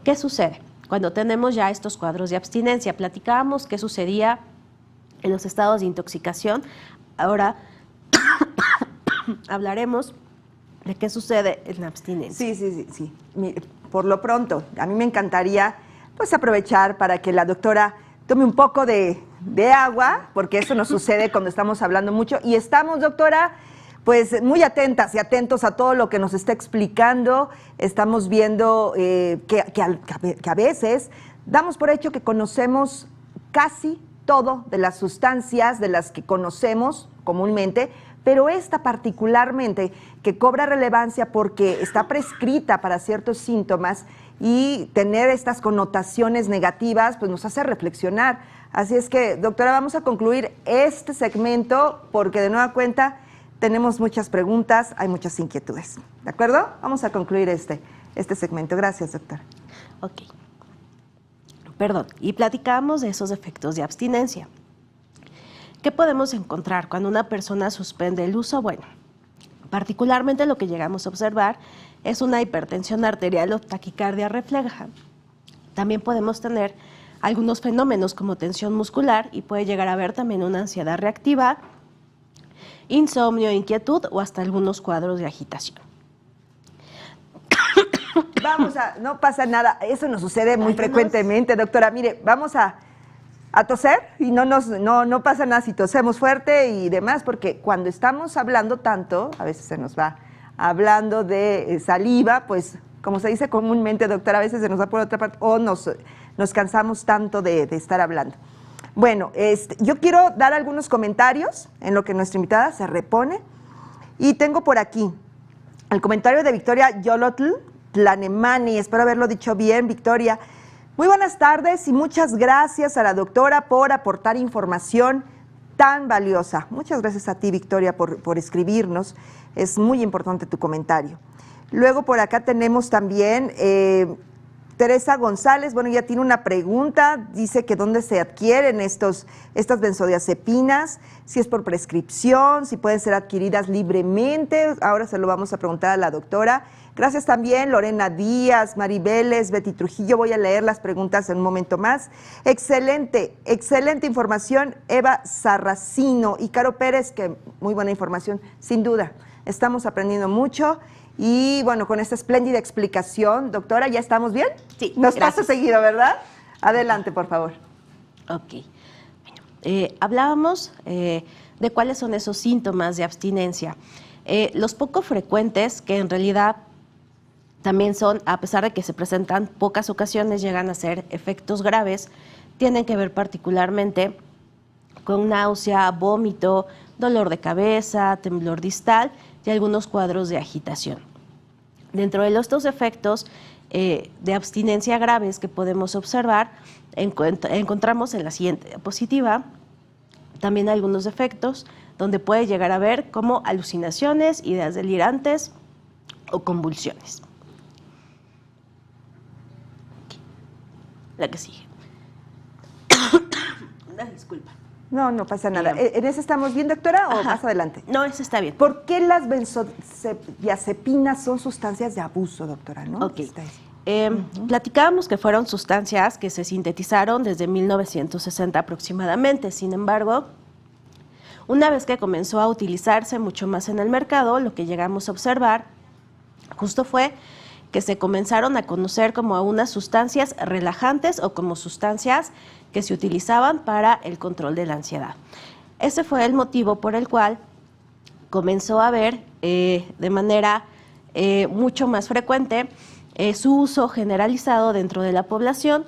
¿Qué sucede? Cuando tenemos ya estos cuadros de abstinencia, platicábamos qué sucedía en los estados de intoxicación. Ahora hablaremos de qué sucede en la abstinencia. Sí. Mire, por lo pronto, a mí me encantaría pues aprovechar para que la doctora tome un poco de agua, porque eso nos sucede cuando estamos hablando mucho. Y estamos, doctora, pues muy atentas y atentos a todo lo que nos está explicando. Estamos viendo que a veces damos por hecho que conocemos casi todo de las sustancias de las que conocemos comúnmente, pero esta particularmente que cobra relevancia porque está prescrita para ciertos síntomas y tener estas connotaciones negativas, pues nos hace reflexionar. Así es que, doctora, vamos a concluir este segmento porque de nueva cuenta tenemos muchas preguntas, hay muchas inquietudes. ¿De acuerdo? Vamos a concluir este segmento. Gracias, doctora. Ok. Perdón. Y platicamos de esos efectos de abstinencia. ¿Qué podemos encontrar cuando una persona suspende el uso? Bueno, particularmente lo que llegamos a observar es una hipertensión arterial o taquicardia refleja. También podemos tener algunos fenómenos como tensión muscular y puede llegar a haber también una ansiedad reactiva, insomnio, inquietud o hasta algunos cuadros de agitación. No pasa nada, eso nos sucede muy frecuentemente, doctora. Mire, vamos a toser y no pasa nada si tosemos fuerte y demás, porque cuando estamos hablando tanto, a veces se nos va hablando de saliva, pues como se dice comúnmente, doctora, a veces se nos va por otra parte o nos cansamos tanto de estar hablando. Bueno, yo quiero dar algunos comentarios en lo que nuestra invitada se repone. Y tengo por aquí el comentario de Victoria Yolotl Tlanemani. Espero haberlo dicho bien, Victoria. Muy buenas tardes y muchas gracias a la doctora por aportar información tan valiosa. Muchas gracias a ti, Victoria, por escribirnos. Es muy importante tu comentario. Luego por acá tenemos también Teresa González. Bueno, ya tiene una pregunta. Dice que dónde se adquieren estas benzodiazepinas, si es por prescripción, si pueden ser adquiridas libremente. Ahora se lo vamos a preguntar a la doctora. Gracias también Lorena Díaz, Maribeles, Betty Trujillo. Voy a leer las preguntas en un momento más. Excelente información, Eva Sarracino y Caro Pérez, que muy buena información, sin duda. Estamos aprendiendo mucho y bueno, con esta espléndida explicación, doctora, ¿ya estamos bien? Sí, Nos gracias. pasa seguido, ¿verdad? Adelante, por favor. Ok. Bueno, hablábamos de cuáles son esos síntomas de abstinencia. Los poco frecuentes, que en realidad también son, a pesar de que se presentan pocas ocasiones, llegan a ser efectos graves, tienen que ver particularmente con náusea, vómito, dolor de cabeza, temblor distal y algunos cuadros de agitación. Dentro de estos efectos de abstinencia graves que podemos observar, encontramos en la siguiente diapositiva también algunos efectos donde puede llegar a haber como alucinaciones, ideas delirantes o convulsiones. La que sigue. Una disculpa. No pasa nada. ¿En ese estamos bien, doctora, o más adelante? No, ese está bien. ¿Por qué las benzodiazepinas son sustancias de abuso, doctora? ¿No? Ok. Platicábamos que fueron sustancias que se sintetizaron desde 1960 aproximadamente. Sin embargo, una vez que comenzó a utilizarse mucho más en el mercado, lo que llegamos a observar justo fue que se comenzaron a conocer como unas sustancias relajantes o como sustancias que se utilizaban para el control de la ansiedad. Ese fue el motivo por el cual comenzó a haber de manera mucho más frecuente su uso generalizado dentro de la población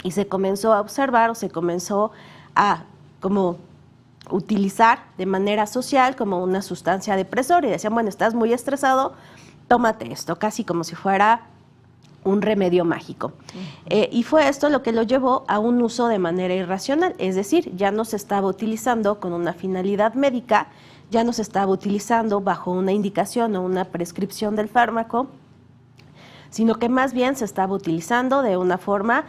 y se comenzó a observar o se comenzó a como utilizar de manera social como una sustancia depresora y decían, bueno, estás muy estresado, tómate esto, casi como si fuera un remedio mágico. Y fue esto lo que lo llevó a un uso de manera irracional, es decir, ya no se estaba utilizando con una finalidad médica, ya no se estaba utilizando bajo una indicación o una prescripción del fármaco, sino que más bien se estaba utilizando de una forma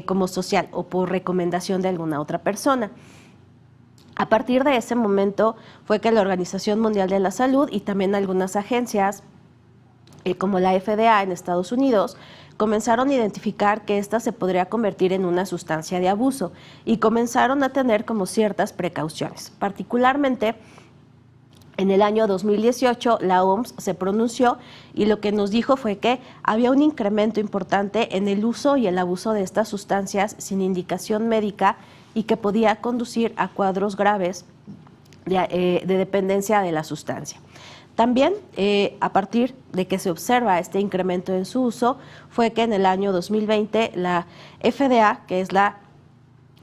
como social o por recomendación de alguna otra persona. A partir de ese momento fue que la Organización Mundial de la Salud y también algunas agencias como la FDA en Estados Unidos, comenzaron a identificar que esta se podría convertir en una sustancia de abuso y comenzaron a tener como ciertas precauciones. Particularmente, en el año 2018, la OMS se pronunció y lo que nos dijo fue que había un incremento importante en el uso y el abuso de estas sustancias sin indicación médica y que podía conducir a cuadros graves de dependencia de la sustancia. También, a partir de que se observa este incremento en su uso, fue que en el año 2020 la FDA, que es la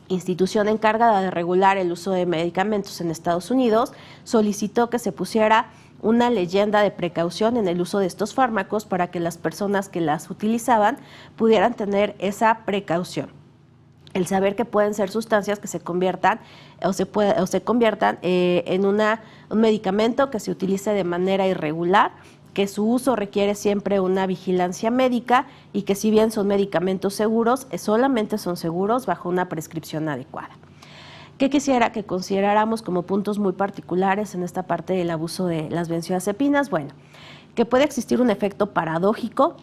institución encargada de regular el uso de medicamentos en Estados Unidos, solicitó que se pusiera una leyenda de precaución en el uso de estos fármacos para que las personas que las utilizaban pudieran tener esa precaución. El saber que pueden ser sustancias que se conviertan en un medicamento que se utilice de manera irregular, que su uso requiere siempre una vigilancia médica y que si bien son medicamentos seguros, solamente son seguros bajo una prescripción adecuada. ¿Qué quisiera que consideráramos como puntos muy particulares en esta parte del abuso de las benzodiazepinas? Bueno, que puede existir un efecto paradójico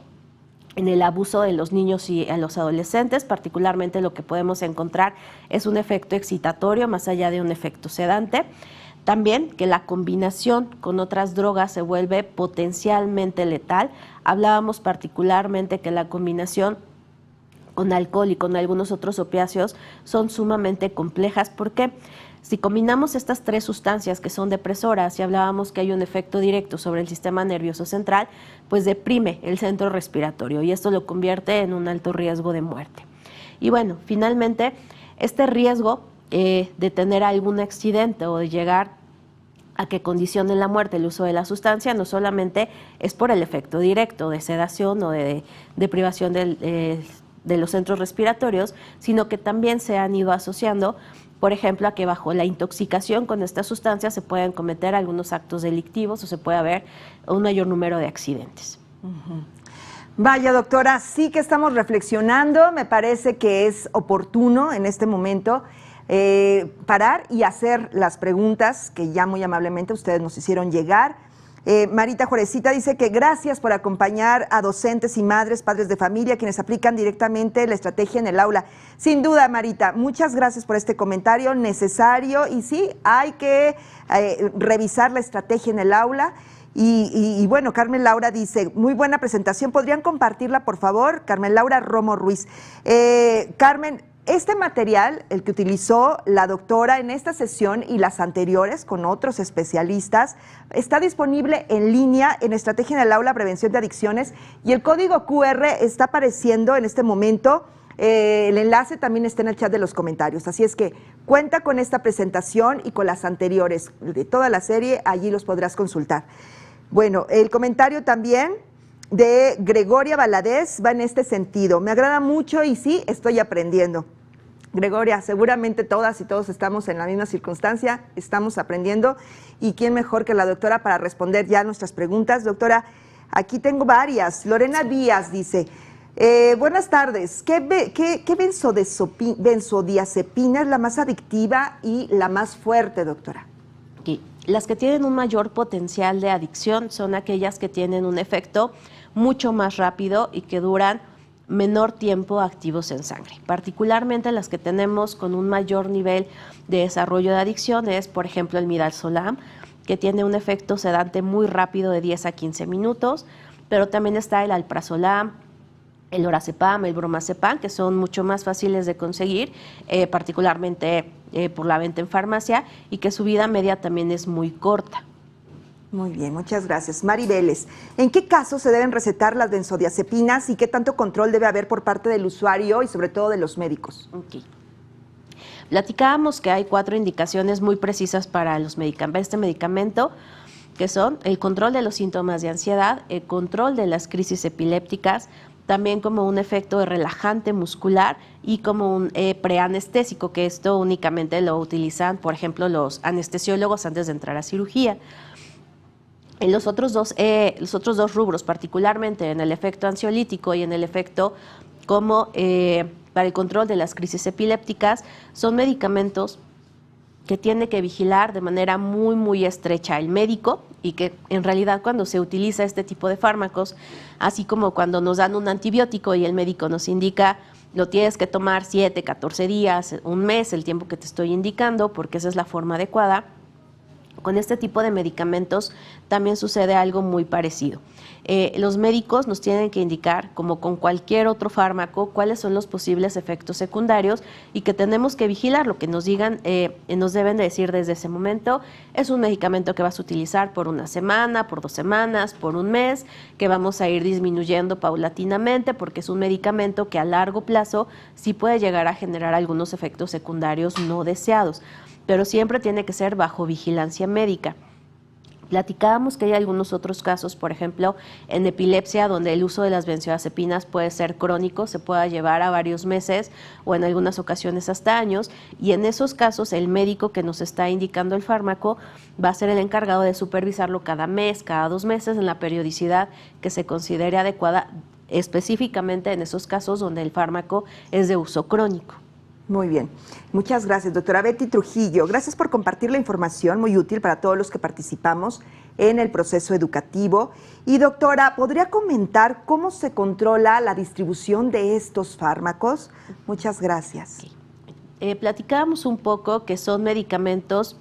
en el abuso de los niños y a los adolescentes, particularmente lo que podemos encontrar es un efecto excitatorio más allá de un efecto sedante. También que la combinación con otras drogas se vuelve potencialmente letal. Hablábamos particularmente que la combinación con alcohol y con algunos otros opiáceos son sumamente complejas porque si combinamos estas tres sustancias que son depresoras y hablábamos que hay un efecto directo sobre el sistema nervioso central, pues deprime el centro respiratorio y esto lo convierte en un alto riesgo de muerte. Y bueno, finalmente, este riesgo de tener algún accidente o de llegar a que condicione la muerte el uso de la sustancia no solamente es por el efecto directo de sedación o de privación de los centros respiratorios, sino que también se han ido asociando, por ejemplo, a que bajo la intoxicación con esta sustancia se pueden cometer algunos actos delictivos o se puede haber un mayor número de accidentes. Vaya, doctora, sí que estamos reflexionando. Me parece que es oportuno en este momento parar y hacer las preguntas que ya muy amablemente ustedes nos hicieron llegar. Marita Jurecita dice que gracias por acompañar a docentes y madres, padres de familia, quienes aplican directamente la estrategia en el aula. Sin duda, Marita, muchas gracias por este comentario necesario y sí, hay que revisar la estrategia en el aula. Y bueno, Carmen Laura dice, muy buena presentación, ¿podrían compartirla, por favor? Carmen Laura Romo Ruiz. Carmen, este material, el que utilizó la doctora en esta sesión y las anteriores con otros especialistas, está disponible en línea en Estrategia en el Aula, Prevención de Adicciones, y el código QR está apareciendo en este momento. El enlace también está en el chat de los comentarios, así es que cuenta con esta presentación y con las anteriores de toda la serie, allí los podrás consultar. Bueno, el comentario también de Gregoria Valadez va en este sentido. Me agrada mucho y sí, estoy aprendiendo. Gregoria, seguramente todas y todos estamos en la misma circunstancia, estamos aprendiendo. ¿Y quién mejor que la doctora para responder ya nuestras preguntas? Doctora, aquí tengo varias. Lorena Díaz dice, buenas tardes, ¿qué benzodiazepina es la más adictiva y la más fuerte, doctora? Okay. Las que tienen un mayor potencial de adicción son aquellas que tienen un efecto mucho más rápido y que duran menor tiempo activos en sangre. Particularmente las que tenemos con un mayor nivel de desarrollo de adicción es, por ejemplo, el midazolam, que tiene un efecto sedante muy rápido de 10 a 15 minutos, pero también está el alprazolam, el lorazepam, el bromazepam, que son mucho más fáciles de conseguir, particularmente por la venta en farmacia, y que su vida media también es muy corta. Muy bien, muchas gracias. Mari Vélez, ¿en qué casos se deben recetar las benzodiazepinas y qué tanto control debe haber por parte del usuario y sobre todo de los médicos? Okay. Platicábamos que hay 4 indicaciones muy precisas para este medicamento, que son el control de los síntomas de ansiedad, el control de las crisis epilépticas, también como un efecto de relajante muscular y como un preanestésico, que esto únicamente lo utilizan, por ejemplo, los anestesiólogos antes de entrar a cirugía. En los otros dos rubros, particularmente en el efecto ansiolítico y en el efecto como para el control de las crisis epilépticas, son medicamentos que tiene que vigilar de manera muy, muy estrecha el médico y que en realidad cuando se utiliza este tipo de fármacos, así como cuando nos dan un antibiótico y el médico nos indica lo tienes que tomar 7, 14 días, un mes, el tiempo que te estoy indicando, porque esa es la forma adecuada. Con este tipo de medicamentos también sucede algo muy parecido. Los médicos nos tienen que indicar, como con cualquier otro fármaco, cuáles son los posibles efectos secundarios y que tenemos que vigilar lo que nos digan, nos deben de decir desde ese momento. Es un medicamento que vas a utilizar por una semana, por 2 semanas, por un mes, que vamos a ir disminuyendo paulatinamente porque es un medicamento que a largo plazo sí puede llegar a generar algunos efectos secundarios no deseados, pero siempre tiene que ser bajo vigilancia médica. Platicábamos que hay algunos otros casos, por ejemplo, en epilepsia, donde el uso de las benzodiazepinas puede ser crónico, se puede llevar a varios meses o en algunas ocasiones hasta años, y en esos casos el médico que nos está indicando el fármaco va a ser el encargado de supervisarlo cada mes, cada 2 meses, en la periodicidad que se considere adecuada, específicamente en esos casos donde el fármaco es de uso crónico. Muy bien. Muchas gracias, doctora Betty Trujillo. Gracias por compartir la información muy útil para todos los que participamos en el proceso educativo. Y doctora, ¿podría comentar cómo se controla la distribución de estos fármacos? Muchas gracias. Platicábamos un poco que son medicamentos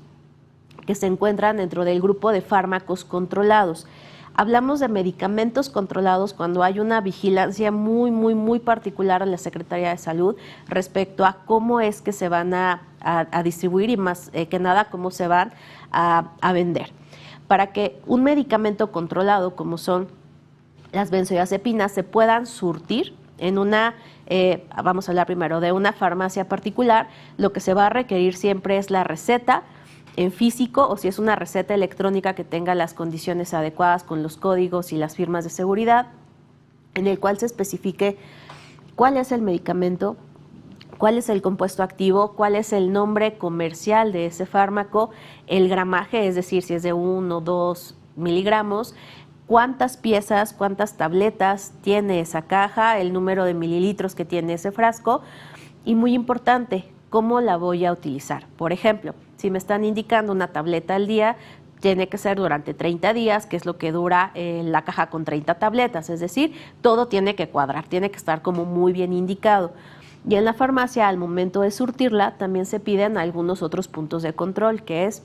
que se encuentran dentro del grupo de fármacos controlados. Hablamos de medicamentos controlados cuando hay una vigilancia muy particular en la Secretaría de Salud respecto a cómo es que se van a distribuir y más que nada cómo se van a vender. Para que un medicamento controlado como son las benzodiazepinas se puedan surtir en una, vamos a hablar primero de una farmacia particular, lo que se va a requerir siempre es la receta en físico o si es una receta electrónica que tenga las condiciones adecuadas con los códigos y las firmas de seguridad, en el cual se especifique cuál es el medicamento, cuál es el compuesto activo, cuál es el nombre comercial de ese fármaco, el gramaje, es decir, si es de 1 o 2 miligramos, cuántas piezas, cuántas tabletas tiene esa caja, el número de mililitros que tiene ese frasco y muy importante, cómo la voy a utilizar. Por ejemplo, si me están indicando una tableta al día, tiene que ser durante 30 días, que es lo que dura la caja con 30 tabletas, es decir, todo tiene que cuadrar, tiene que estar como muy bien indicado. Y en la farmacia, al momento de surtirla, también se piden algunos otros puntos de control, que es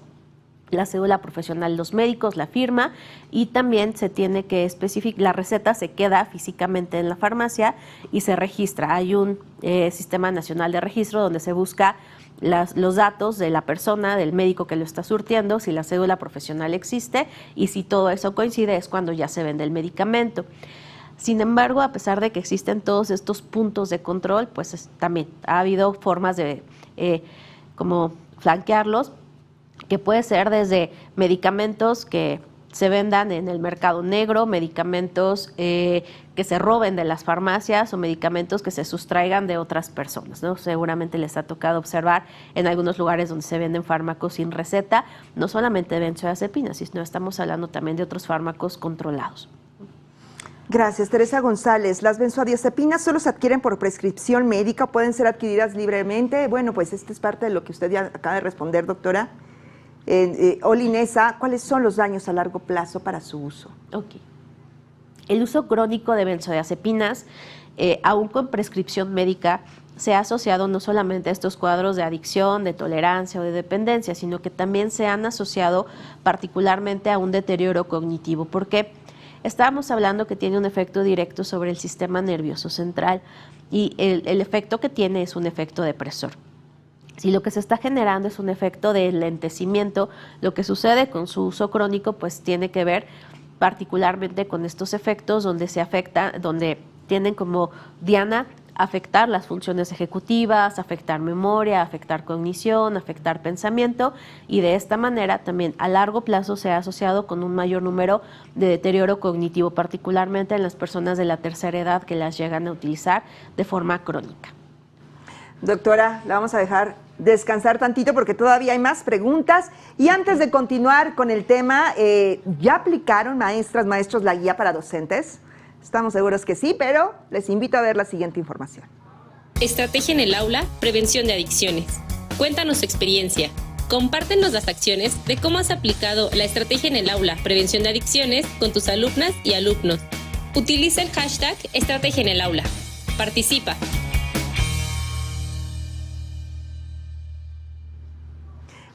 la cédula profesional de los médicos, la firma, y también se tiene que especificar, la receta se queda físicamente en la farmacia y se registra. Hay un Sistema Nacional de Registro donde se busca los datos de la persona, del médico que lo está surtiendo, si la cédula profesional existe y si todo eso coincide es cuando ya se vende el medicamento. Sin embargo, a pesar de que existen todos estos puntos de control, pues también ha habido formas de como flanquearlos, que puede ser desde medicamentos que se vendan en el mercado negro, medicamentos que se roben de las farmacias o medicamentos que se sustraigan de otras personas, ¿no? Seguramente les ha tocado observar en algunos lugares donde se venden fármacos sin receta, no solamente de benzodiazepinas, sino estamos hablando también de otros fármacos controlados. Gracias, Teresa González. ¿Las benzodiazepinas solo se adquieren por prescripción médica o pueden ser adquiridas libremente? Bueno, pues esta es parte de lo que usted ya acaba de responder, doctora. Olinesa, ¿cuáles son los daños a largo plazo para su uso? Ok. El uso crónico de benzodiazepinas, aún con prescripción médica, se ha asociado no solamente a estos cuadros de adicción, de tolerancia o de dependencia, sino que también se han asociado particularmente a un deterioro cognitivo. ¿Por qué? Estábamos hablando que tiene un efecto directo sobre el sistema nervioso central y el efecto que tiene es un efecto depresor. Si lo que se está generando es un efecto de enlentecimiento, lo que sucede con su uso crónico pues tiene que ver particularmente con estos efectos donde se afecta, donde tienen como diana afectar las funciones ejecutivas, afectar memoria, afectar cognición, afectar pensamiento y de esta manera también a largo plazo se ha asociado con un mayor número de deterioro cognitivo, particularmente en las personas de la tercera edad que las llegan a utilizar de forma crónica. Doctora, la vamos a dejar descansar tantito porque todavía hay más preguntas. Y antes de continuar con el tema, ¿ya aplicaron maestras, maestros la guía para docentes? Estamos seguros que sí, pero les invito a ver la siguiente información. Estrategia en el aula, prevención de adicciones. Cuéntanos tu experiencia. Compártenos las acciones de cómo has aplicado la estrategia en el aula, prevención de adicciones con tus alumnas y alumnos. Utiliza el hashtag Estrategia en el aula. Participa.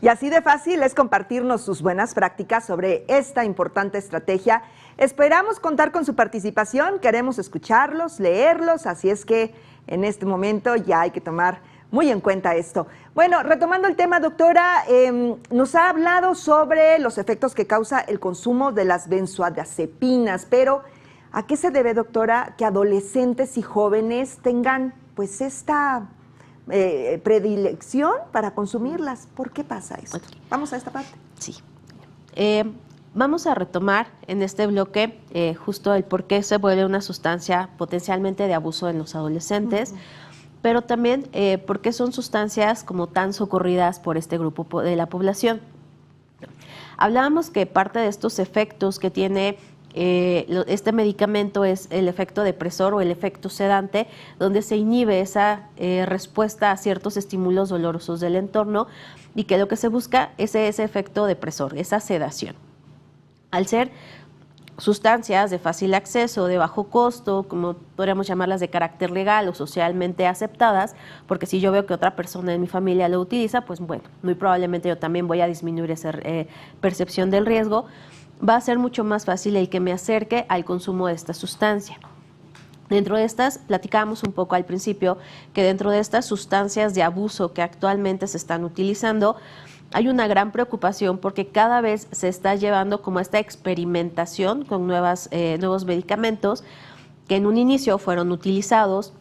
Y así de fácil es compartirnos sus buenas prácticas sobre esta importante estrategia. Esperamos contar con su participación, queremos escucharlos, leerlos, así es que en este momento ya hay que tomar muy en cuenta esto. Bueno, retomando el tema, doctora, nos ha hablado sobre los efectos que causa el consumo de las benzodiazepinas, pero ¿a qué se debe, doctora, que adolescentes y jóvenes tengan pues esta predilección para consumirlas? ¿Por qué pasa eso? Okay. Vamos a esta parte. Sí. Vamos a retomar en este bloque justo el por qué se vuelve una sustancia potencialmente de abuso en los adolescentes, pero también por qué son sustancias como tan socorridas por este grupo de la población. Hablábamos que parte de estos efectos que tiene este medicamento es el efecto depresor o el efecto sedante, donde se inhibe esa respuesta a ciertos estímulos dolorosos del entorno y que lo que se busca es ese efecto depresor, esa sedación. Al ser sustancias de fácil acceso, de bajo costo, como podríamos llamarlas de carácter legal o socialmente aceptadas, porque si yo veo que otra persona en mi familia lo utiliza, pues bueno, muy probablemente yo también voy a disminuir esa percepción del riesgo. va a ser mucho más fácil el que me acerque al consumo de esta sustancia. Dentro de estas, platicábamos un poco al principio, que dentro de estas sustancias de abuso que actualmente se están utilizando, hay una gran preocupación porque cada vez se está llevando como esta experimentación con nuevos medicamentos que en un inicio fueron utilizados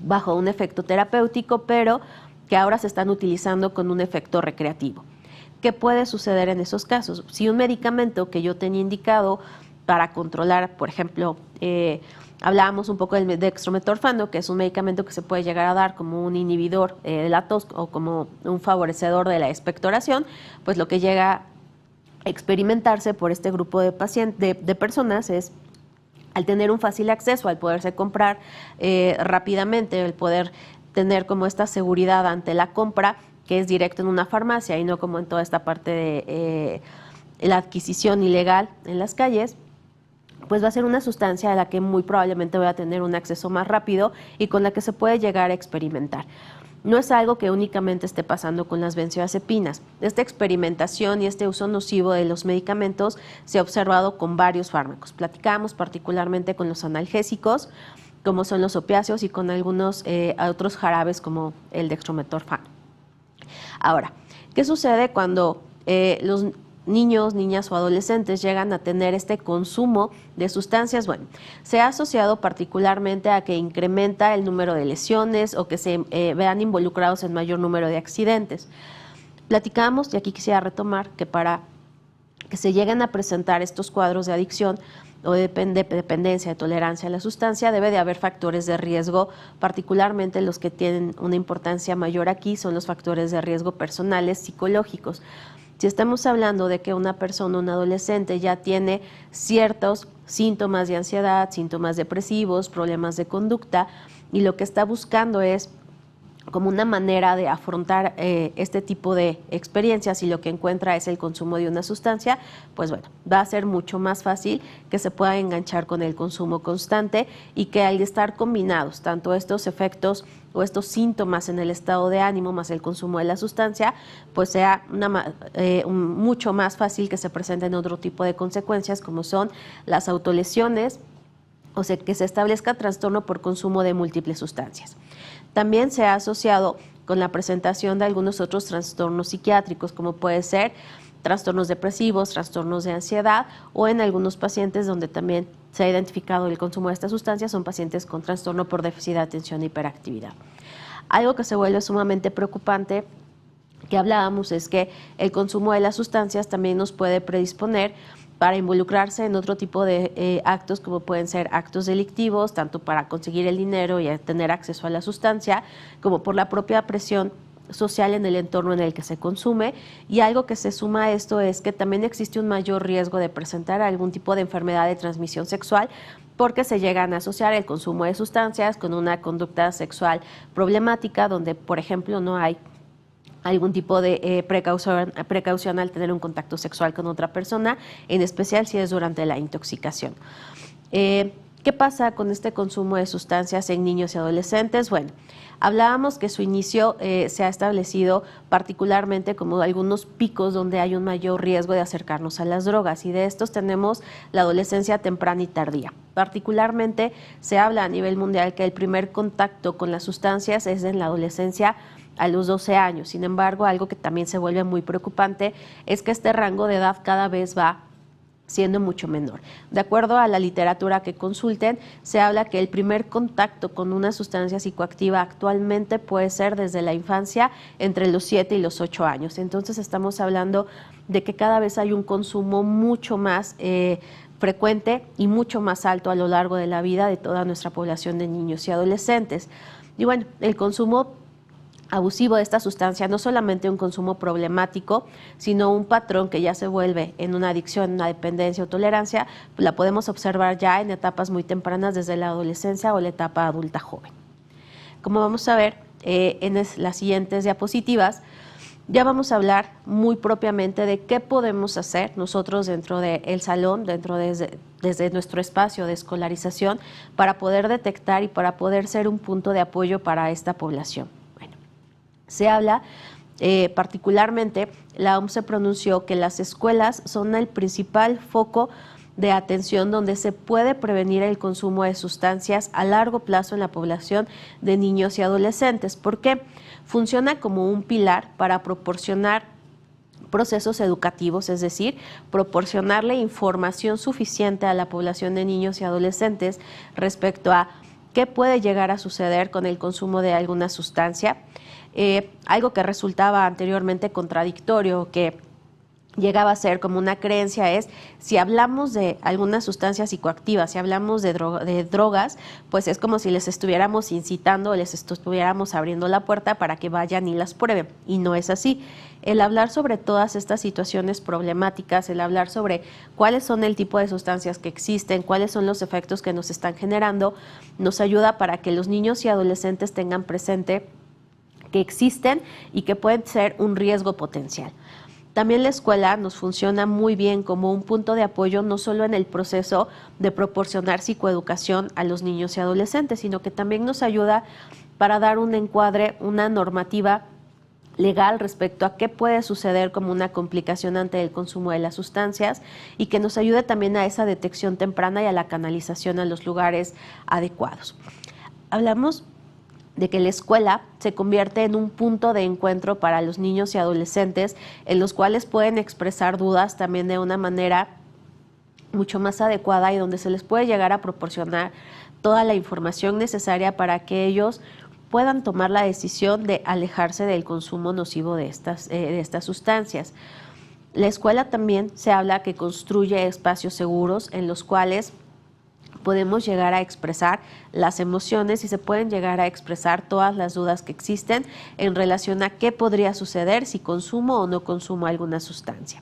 bajo un efecto terapéutico, pero que ahora se están utilizando con un efecto recreativo. ¿Qué puede suceder en esos casos? Si un medicamento que yo tenía indicado para controlar, por ejemplo, hablábamos un poco del dextrometorfano, que es un medicamento que se puede llegar a dar como un inhibidor de la tos o como un favorecedor de la expectoración, pues lo que llega a experimentarse por este grupo de personas es, al tener un fácil acceso, al poderse comprar rápidamente, el poder tener como esta seguridad ante la compra, que es directo en una farmacia y no como en toda esta parte de la adquisición ilegal en las calles, pues va a ser una sustancia a la que muy probablemente voy a tener un acceso más rápido y con la que se puede llegar a experimentar. No es algo que únicamente esté pasando con las benzodiazepinas. Esta experimentación y este uso nocivo de los medicamentos se ha observado con varios fármacos. Platicamos particularmente con los analgésicos, como son los opiáceos, y con algunos otros jarabes como el dextrometorfano. Ahora, ¿qué sucede cuando los niños, niñas o adolescentes llegan a tener este consumo de sustancias? Bueno, se ha asociado particularmente a que incrementa el número de lesiones o que se vean involucrados en mayor número de accidentes. Platicamos, y aquí quisiera retomar, que para que se lleguen a presentar estos cuadros de adicción o de dependencia, de tolerancia a la sustancia, debe de haber factores de riesgo, particularmente los que tienen una importancia mayor aquí son los factores de riesgo personales, psicológicos. Si estamos hablando de que una persona, un adolescente, ya tiene ciertos síntomas de ansiedad, síntomas depresivos, problemas de conducta, y lo que está buscando es como una manera de afrontar este tipo de experiencias, y lo que encuentra es el consumo de una sustancia, pues bueno, va a ser mucho más fácil que se pueda enganchar con el consumo constante, y que al estar combinados tanto estos efectos o estos síntomas en el estado de ánimo más el consumo de la sustancia, pues sea mucho más fácil que se presenten otro tipo de consecuencias, como son las autolesiones, o sea, que se establezca trastorno por consumo de múltiples sustancias. También se ha asociado con la presentación de algunos otros trastornos psiquiátricos, como puede ser trastornos depresivos, trastornos de ansiedad, o en algunos pacientes donde también se ha identificado el consumo de estas sustancias, son pacientes con trastorno por déficit de atención e hiperactividad. Algo que se vuelve sumamente preocupante, que hablábamos, es que el consumo de las sustancias también nos puede predisponer para involucrarse en otro tipo de actos, como pueden ser actos delictivos, tanto para conseguir el dinero y tener acceso a la sustancia, como por la propia presión social en el entorno en el que se consume. Y algo que se suma a esto es que también existe un mayor riesgo de presentar algún tipo de enfermedad de transmisión sexual, porque se llegan a asociar el consumo de sustancias con una conducta sexual problemática, donde, por ejemplo, no hay algún tipo de precaución al tener un contacto sexual con otra persona, en especial si es durante la intoxicación. ¿Qué pasa con este consumo de sustancias en niños y adolescentes? Bueno, hablábamos que su inicio se ha establecido particularmente como algunos picos donde hay un mayor riesgo de acercarnos a las drogas, y de estos tenemos la adolescencia temprana y tardía. Particularmente se habla a nivel mundial que el primer contacto con las sustancias es en la adolescencia a los 12 años. Sin embargo, algo que también se vuelve muy preocupante es que este rango de edad cada vez va siendo mucho menor. De acuerdo a la literatura que consulten, se habla que el primer contacto con una sustancia psicoactiva actualmente puede ser desde la infancia, entre los 7 y los 8 años. Entonces estamos hablando de que cada vez hay un consumo mucho más frecuente y mucho más alto a lo largo de la vida de toda nuestra población de niños y adolescentes. Y bueno, el consumo abusivo de esta sustancia, no solamente un consumo problemático, sino un patrón que ya se vuelve en una adicción, una dependencia o tolerancia, pues la podemos observar ya en etapas muy tempranas, desde la adolescencia o la etapa adulta joven. Como vamos a ver en las siguientes diapositivas, ya vamos a hablar muy propiamente de qué podemos hacer nosotros dentro del salón, desde nuestro espacio de escolarización, para poder detectar y para poder ser un punto de apoyo para esta población. Se habla Particularmente, la OMS se pronunció que las escuelas son el principal foco de atención donde se puede prevenir el consumo de sustancias a largo plazo en la población de niños y adolescentes, porque funciona como un pilar para proporcionar procesos educativos, es decir, proporcionarle información suficiente a la población de niños y adolescentes respecto a qué puede llegar a suceder con el consumo de alguna sustancia, algo que resultaba anteriormente contradictorio, que llegaba a ser como una creencia, es si hablamos de algunas sustancias psicoactivas, si hablamos de drogas, pues es como si les estuviéramos incitando, les estuviéramos abriendo la puerta para que vayan y las prueben, y no es así. El hablar sobre todas estas situaciones problemáticas, el hablar sobre cuáles son el tipo de sustancias que existen, cuáles son los efectos que nos están generando, nos ayuda para que los niños y adolescentes tengan presente que existen y que pueden ser un riesgo potencial. También la escuela nos funciona muy bien como un punto de apoyo, no solo en el proceso de proporcionar psicoeducación a los niños y adolescentes, sino que también nos ayuda para dar un encuadre, una normativa legal respecto a qué puede suceder como una complicación ante el consumo de las sustancias, y que nos ayude también a esa detección temprana y a la canalización a los lugares adecuados. Hablamos de que la escuela se convierte en un punto de encuentro para los niños y adolescentes, en los cuales pueden expresar dudas también de una manera mucho más adecuada y donde se les puede llegar a proporcionar toda la información necesaria para que ellos puedan tomar la decisión de alejarse del consumo nocivo de estas sustancias. La escuela también se habla que construye espacios seguros en los cuales podemos llegar a expresar las emociones y se pueden llegar a expresar todas las dudas que existen en relación a qué podría suceder si consumo o no consumo alguna sustancia.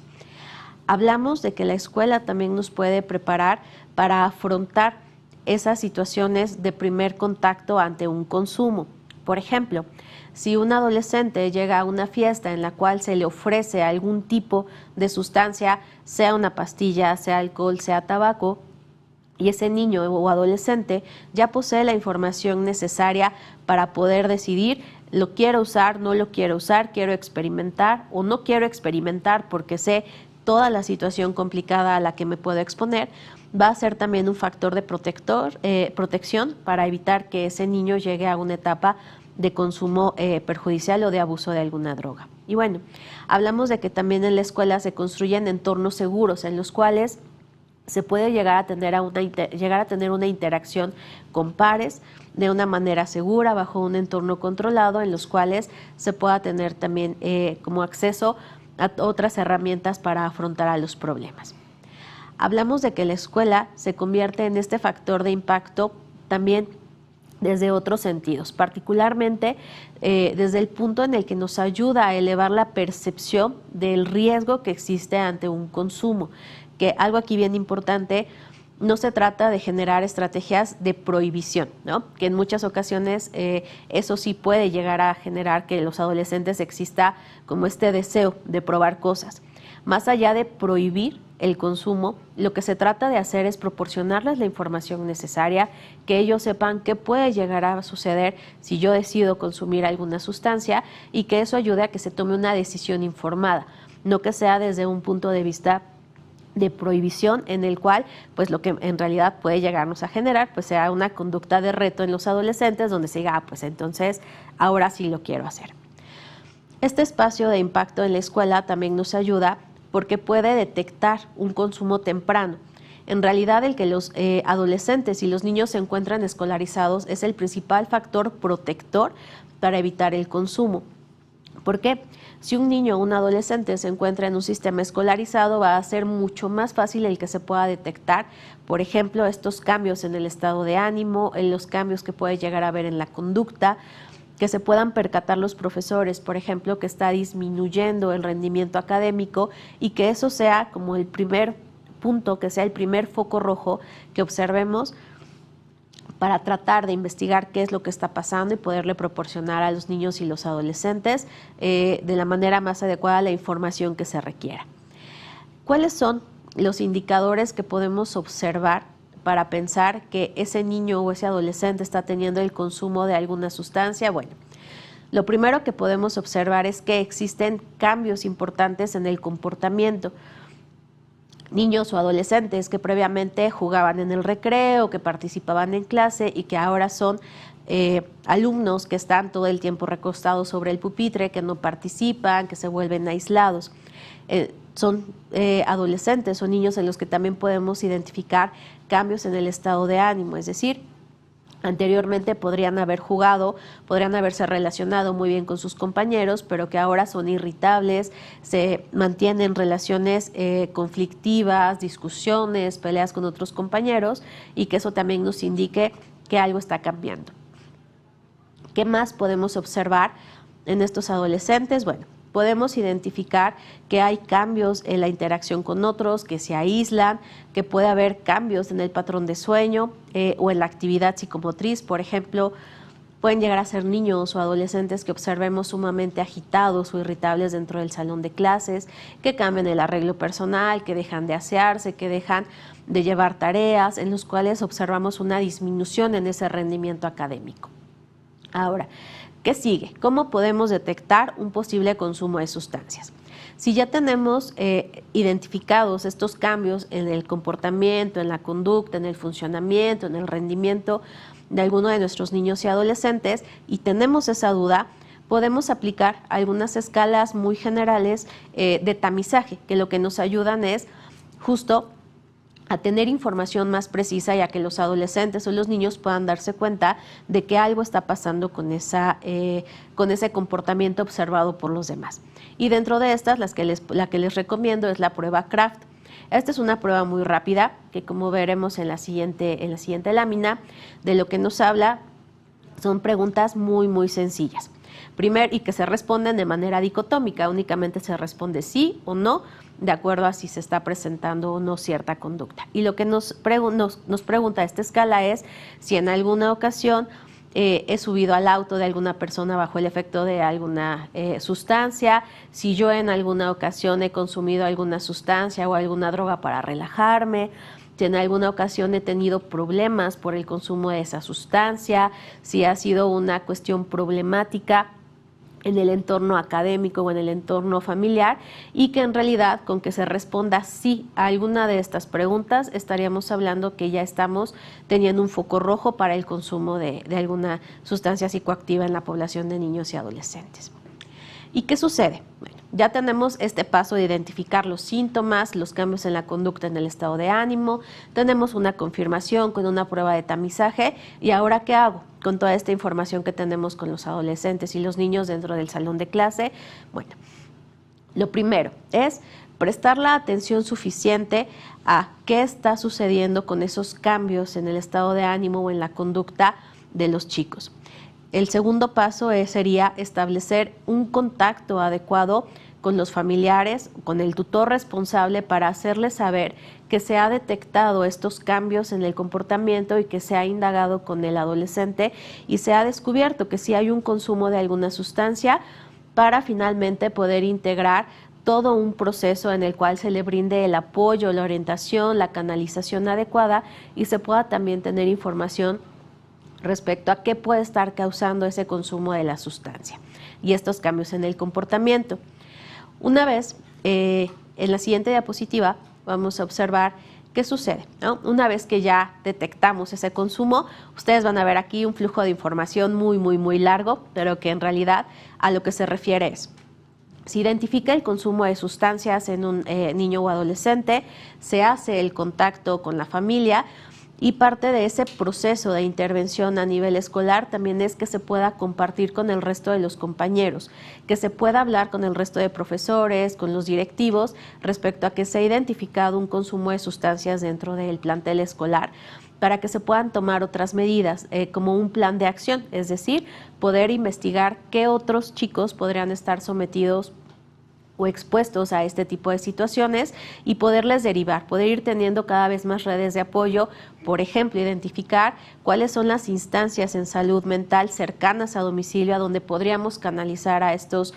Hablamos de que la escuela también nos puede preparar para afrontar esas situaciones de primer contacto ante un consumo. Por ejemplo, si un adolescente llega a una fiesta en la cual se le ofrece algún tipo de sustancia, sea una pastilla, sea alcohol, sea tabaco, y ese niño o adolescente ya posee la información necesaria para poder decidir, lo quiero usar, no lo quiero usar, quiero experimentar o no quiero experimentar porque sé toda la situación complicada a la que me puedo exponer, va a ser también un factor de protección para evitar que ese niño llegue a una etapa de consumo perjudicial o de abuso de alguna droga. Y bueno, hablamos de que también en la escuela se construyen entornos seguros en los cuales se puede llegar a tener una interacción con pares de una manera segura, bajo un entorno controlado, en los cuales se pueda tener también como acceso a otras herramientas para afrontar a los problemas. Hablamos de que la escuela se convierte en este factor de impacto también desde otros sentidos, particularmente desde el punto en el que nos ayuda a elevar la percepción del riesgo que existe ante un consumo. Que algo aquí bien importante, no se trata de generar estrategias de prohibición, ¿no? Que en muchas ocasiones eso sí puede llegar a generar que en los adolescentes exista como este deseo de probar cosas. Más allá de prohibir el consumo, lo que se trata de hacer es proporcionarles la información necesaria, que ellos sepan qué puede llegar a suceder si yo decido consumir alguna sustancia, y que eso ayude a que se tome una decisión informada, no que sea desde un punto de vista de prohibición, en el cual pues lo que en realidad puede llegarnos a generar pues sea una conducta de reto en los adolescentes, donde se diga, pues entonces ahora sí lo quiero hacer. Este espacio de impacto en la escuela también nos ayuda porque puede detectar un consumo temprano. En realidad, el que los adolescentes y los niños se encuentran escolarizados es el principal factor protector para evitar el consumo. ¿Por qué? Si un niño o un adolescente se encuentra en un sistema escolarizado, va a ser mucho más fácil el que se pueda detectar, por ejemplo, estos cambios en el estado de ánimo, en los cambios que puede llegar a haber en la conducta, que se puedan percatar los profesores, por ejemplo, que está disminuyendo el rendimiento académico, y que eso sea como el primer punto, que sea el primer foco rojo que observemos para tratar de investigar qué es lo que está pasando y poderle proporcionar a los niños y los adolescentes de la manera más adecuada la información que se requiera. ¿Cuáles son los indicadores que podemos observar para pensar que ese niño o ese adolescente está teniendo el consumo de alguna sustancia? Bueno, Lo primero que podemos observar es que existen cambios importantes en el comportamiento. Niños o adolescentes que previamente jugaban en el recreo, que participaban en clase y que ahora son alumnos que están todo el tiempo recostados sobre el pupitre, que no participan, que se vuelven aislados. Son adolescentes o niños en los que también podemos identificar cambios en el estado de ánimo, es decir, anteriormente podrían haber jugado, podrían haberse relacionado muy bien con sus compañeros, pero que ahora son irritables, se mantienen relaciones conflictivas, discusiones, peleas con otros compañeros, y que eso también nos indique que algo está cambiando. ¿Qué más podemos observar en estos adolescentes? Bueno, podemos identificar que hay cambios en la interacción con otros, que se aíslan, que puede haber cambios en el patrón de sueño o en la actividad psicomotriz. Por ejemplo, pueden llegar a ser niños o adolescentes que observemos sumamente agitados o irritables dentro del salón de clases, que cambian el arreglo personal, que dejan de asearse, que dejan de llevar tareas, en los cuales observamos una disminución en ese rendimiento académico. Ahora, ¿qué sigue? ¿Cómo podemos detectar un posible consumo de sustancias? Si ya tenemos identificados estos cambios en el comportamiento, en la conducta, en el funcionamiento, en el rendimiento de alguno de nuestros niños y adolescentes, y tenemos esa duda, podemos aplicar algunas escalas muy generales de tamizaje, que lo que nos ayudan es justo a tener información más precisa y a que los adolescentes o los niños puedan darse cuenta de que algo está pasando con ese comportamiento observado por los demás. Y dentro de estas, la que les recomiendo es la prueba Kraft. Esta es una prueba muy rápida, que como veremos en la siguiente lámina, de lo que nos habla son preguntas muy, muy sencillas. Primero, y que se responden de manera dicotómica, únicamente se responde sí o no, de acuerdo a si se está presentando o no cierta conducta. Y lo que nos pregunta esta escala es si en alguna ocasión he subido al auto de alguna persona bajo el efecto de alguna sustancia, si yo en alguna ocasión he consumido alguna sustancia o alguna droga para relajarme, si en alguna ocasión he tenido problemas por el consumo de esa sustancia, si ha sido una cuestión problemática en el entorno académico o en el entorno familiar, y que en realidad con que se responda sí a alguna de estas preguntas estaríamos hablando que ya estamos teniendo un foco rojo para el consumo de alguna sustancia psicoactiva en la población de niños y adolescentes. ¿Y qué sucede? Bueno, ya tenemos este paso de identificar los síntomas, los cambios en la conducta, en el estado de ánimo, tenemos una confirmación con una prueba de tamizaje, y ahora ¿qué hago con toda esta información que tenemos con los adolescentes y los niños dentro del salón de clase? Bueno, lo primero es prestar la atención suficiente a qué está sucediendo con esos cambios en el estado de ánimo o en la conducta de los chicos. El segundo paso sería establecer un contacto adecuado con los familiares, con el tutor responsable, para hacerles saber que se ha detectado estos cambios en el comportamiento y que se ha indagado con el adolescente y se ha descubierto que sí hay un consumo de alguna sustancia, para finalmente poder integrar todo un proceso en el cual se le brinde el apoyo, la orientación, la canalización adecuada, y se pueda también tener información respecto a qué puede estar causando ese consumo de la sustancia y estos cambios en el comportamiento. Una vez, en la siguiente diapositiva, vamos a observar qué sucede, ¿no? Una vez que ya detectamos ese consumo, ustedes van a ver aquí un flujo de información muy, muy, muy largo, pero que en realidad a lo que se refiere es: se identifica el consumo de sustancias en un niño o adolescente, se hace el contacto con la familia, y parte de ese proceso de intervención a nivel escolar también es que se pueda compartir con el resto de los compañeros, que se pueda hablar con el resto de profesores, con los directivos, respecto a que se ha identificado un consumo de sustancias dentro del plantel escolar, para que se puedan tomar otras medidas, como un plan de acción, es decir, poder investigar qué otros chicos podrían estar sometidos o expuestos a este tipo de situaciones y poderles derivar, poder ir teniendo cada vez más redes de apoyo. Por ejemplo, identificar cuáles son las instancias en salud mental cercanas a domicilio a donde podríamos canalizar a estos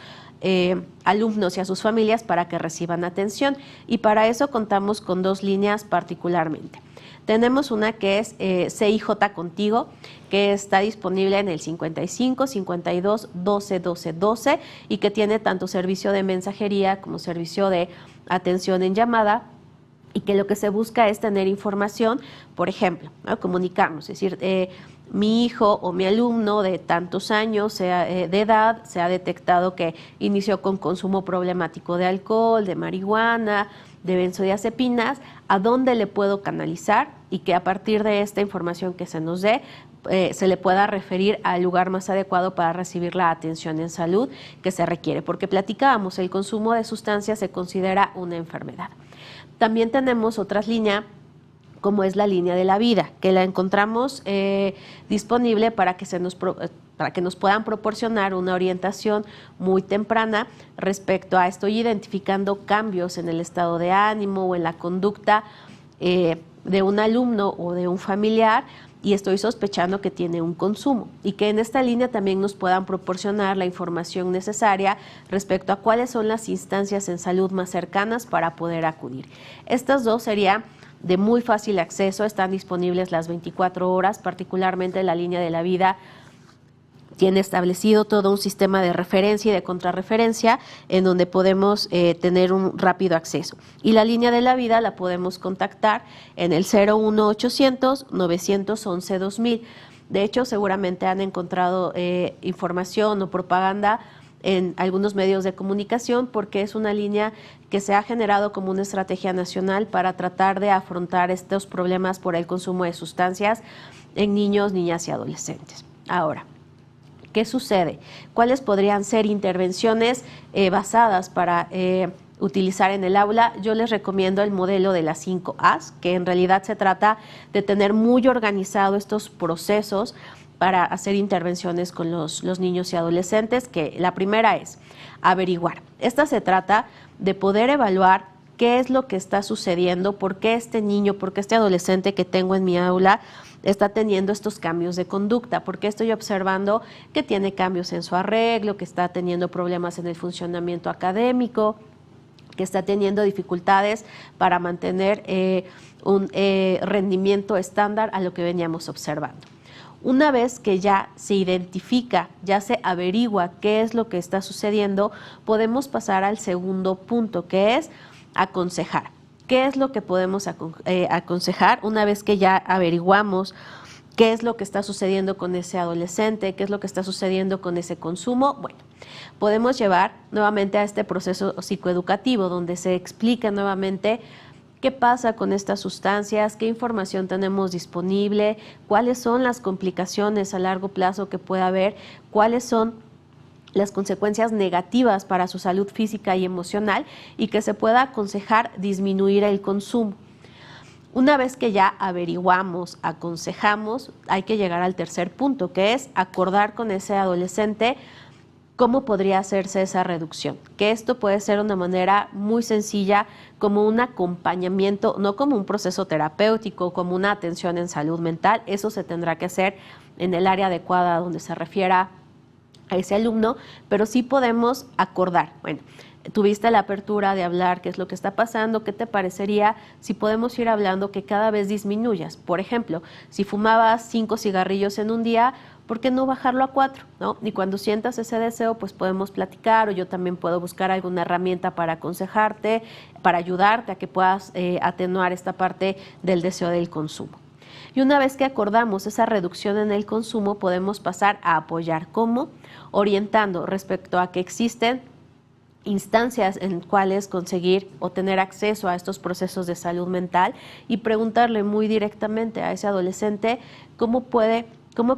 alumnos y a sus familias para que reciban atención, y para eso contamos con dos líneas particularmente. Tenemos una que es CIJ Contigo, que está disponible en el 55 52 12 12 12 y que tiene tanto servicio de mensajería como servicio de atención en llamada, y que lo que se busca es tener información, por ejemplo, ¿no? Comunicarnos, es decir, mi hijo o mi alumno de tantos años de edad se ha detectado que inició con consumo problemático de alcohol, de marihuana, de benzodiazepinas, ¿a dónde le puedo canalizar? Y que a partir de esta información que se nos dé, se le pueda referir al lugar más adecuado para recibir la atención en salud que se requiere, porque platicábamos, el consumo de sustancias se considera una enfermedad. También tenemos otras líneas, como es la línea de la vida, que la encontramos disponible para que nos puedan proporcionar una orientación muy temprana respecto a estoy identificando cambios en el estado de ánimo o en la conducta de un alumno o de un familiar, y estoy sospechando que tiene un consumo, y que en esta línea también nos puedan proporcionar la información necesaria respecto a cuáles son las instancias en salud más cercanas para poder acudir. Estas dos serían de muy fácil acceso, están disponibles las 24 horas, particularmente la línea de la vida tiene establecido todo un sistema de referencia y de contrarreferencia en donde podemos tener un rápido acceso. Y la línea de la vida la podemos contactar en el 01800 911 2000. De hecho, seguramente han encontrado información o propaganda en algunos medios de comunicación, porque es una línea que se ha generado como una estrategia nacional para tratar de afrontar estos problemas por el consumo de sustancias en niños, niñas y adolescentes. Ahora, ¿qué sucede? ¿Cuáles podrían ser intervenciones basadas para utilizar en el aula? Yo les recomiendo el modelo de las 5 A's, que en realidad se trata de tener muy organizado estos procesos para hacer intervenciones con los niños y adolescentes, que la primera es averiguar. Esta se trata de poder evaluar qué es lo que está sucediendo, por qué este niño, por qué este adolescente que tengo en mi aula está teniendo estos cambios de conducta, porque estoy observando que tiene cambios en su arreglo, que está teniendo problemas en el funcionamiento académico, que está teniendo dificultades para mantener un rendimiento estándar a lo que veníamos observando. Una vez que ya se identifica, ya se averigua qué es lo que está sucediendo, podemos pasar al segundo punto, que es aconsejar. ¿Qué es lo que podemos aconsejar una vez que ya averiguamos qué es lo que está sucediendo con ese adolescente, qué es lo que está sucediendo con ese consumo? Bueno, podemos llevar nuevamente a este proceso psicoeducativo donde se explica nuevamente qué pasa con estas sustancias, qué información tenemos disponible, cuáles son las complicaciones a largo plazo que puede haber, cuáles son las consecuencias negativas para su salud física y emocional, y que se pueda aconsejar disminuir el consumo. Una vez que ya averiguamos, aconsejamos, hay que llegar al tercer punto, que es acordar con ese adolescente cómo podría hacerse esa reducción. Que esto puede ser una manera muy sencilla, como un acompañamiento, no como un proceso terapéutico, como una atención en salud mental. Eso se tendrá que hacer en el área adecuada donde se refiera a ese alumno, pero sí podemos acordar. Bueno, tuviste la apertura de hablar qué es lo que está pasando, qué te parecería si podemos ir hablando que cada vez disminuyas. Por ejemplo, si fumabas 5 cigarrillos en un día, ¿por qué no bajarlo a 4? ¿No? Y cuando sientas ese deseo, pues podemos platicar, o yo también puedo buscar alguna herramienta para aconsejarte, para ayudarte a que puedas atenuar esta parte del deseo del consumo. Y una vez que acordamos esa reducción en el consumo, podemos pasar a apoyar. ¿Cómo? Orientando respecto a que existen instancias en cuales conseguir o tener acceso a estos procesos de salud mental, y preguntarle muy directamente a ese adolescente cómo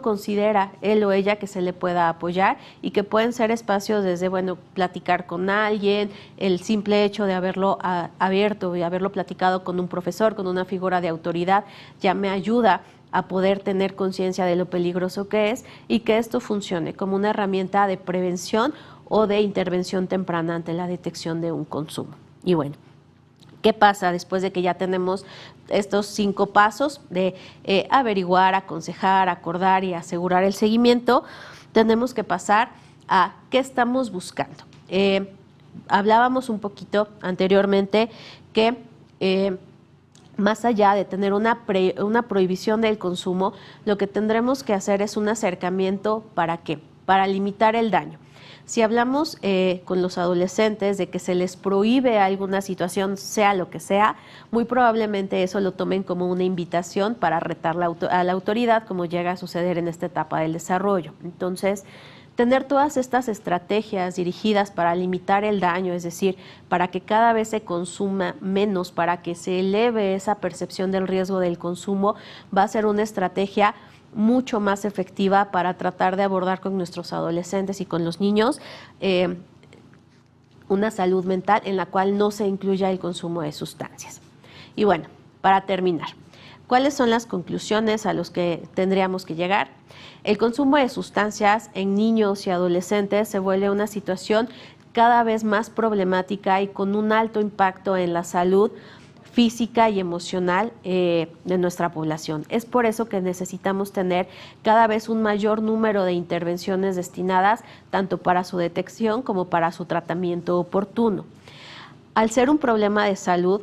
considera él o ella que se le pueda apoyar, y que pueden ser espacios desde, bueno, platicar con alguien, el simple hecho de haberlo abierto y haberlo platicado con un profesor, con una figura de autoridad, ya me ayuda a poder tener conciencia de lo peligroso que es, y que esto funcione como una herramienta de prevención o de intervención temprana ante la detección de un consumo. Y bueno, ¿qué pasa después de que ya tenemos estos 5 pasos de averiguar, aconsejar, acordar y asegurar el seguimiento? Tenemos que pasar a qué estamos buscando. Hablábamos un poquito anteriormente que más allá de tener una prohibición del consumo, lo que tendremos que hacer es un acercamiento, ¿para qué? Para limitar el daño. Si hablamos con los adolescentes de que se les prohíbe alguna situación, sea lo que sea, muy probablemente eso lo tomen como una invitación para retar a la autoridad, como llega a suceder en esta etapa del desarrollo. Entonces, tener todas estas estrategias dirigidas para limitar el daño, es decir, para que cada vez se consuma menos, para que se eleve esa percepción del riesgo del consumo, va a ser una estrategia mucho más efectiva para tratar de abordar con nuestros adolescentes y con los niños una salud mental en la cual no se incluya el consumo de sustancias. Y bueno, para terminar, ¿cuáles son las conclusiones a las que tendríamos que llegar? El consumo de sustancias en niños y adolescentes se vuelve una situación cada vez más problemática y con un alto impacto en la salud física y emocional de nuestra población. Es por eso que necesitamos tener cada vez un mayor número de intervenciones destinadas tanto para su detección como para su tratamiento oportuno. Al ser un problema de salud,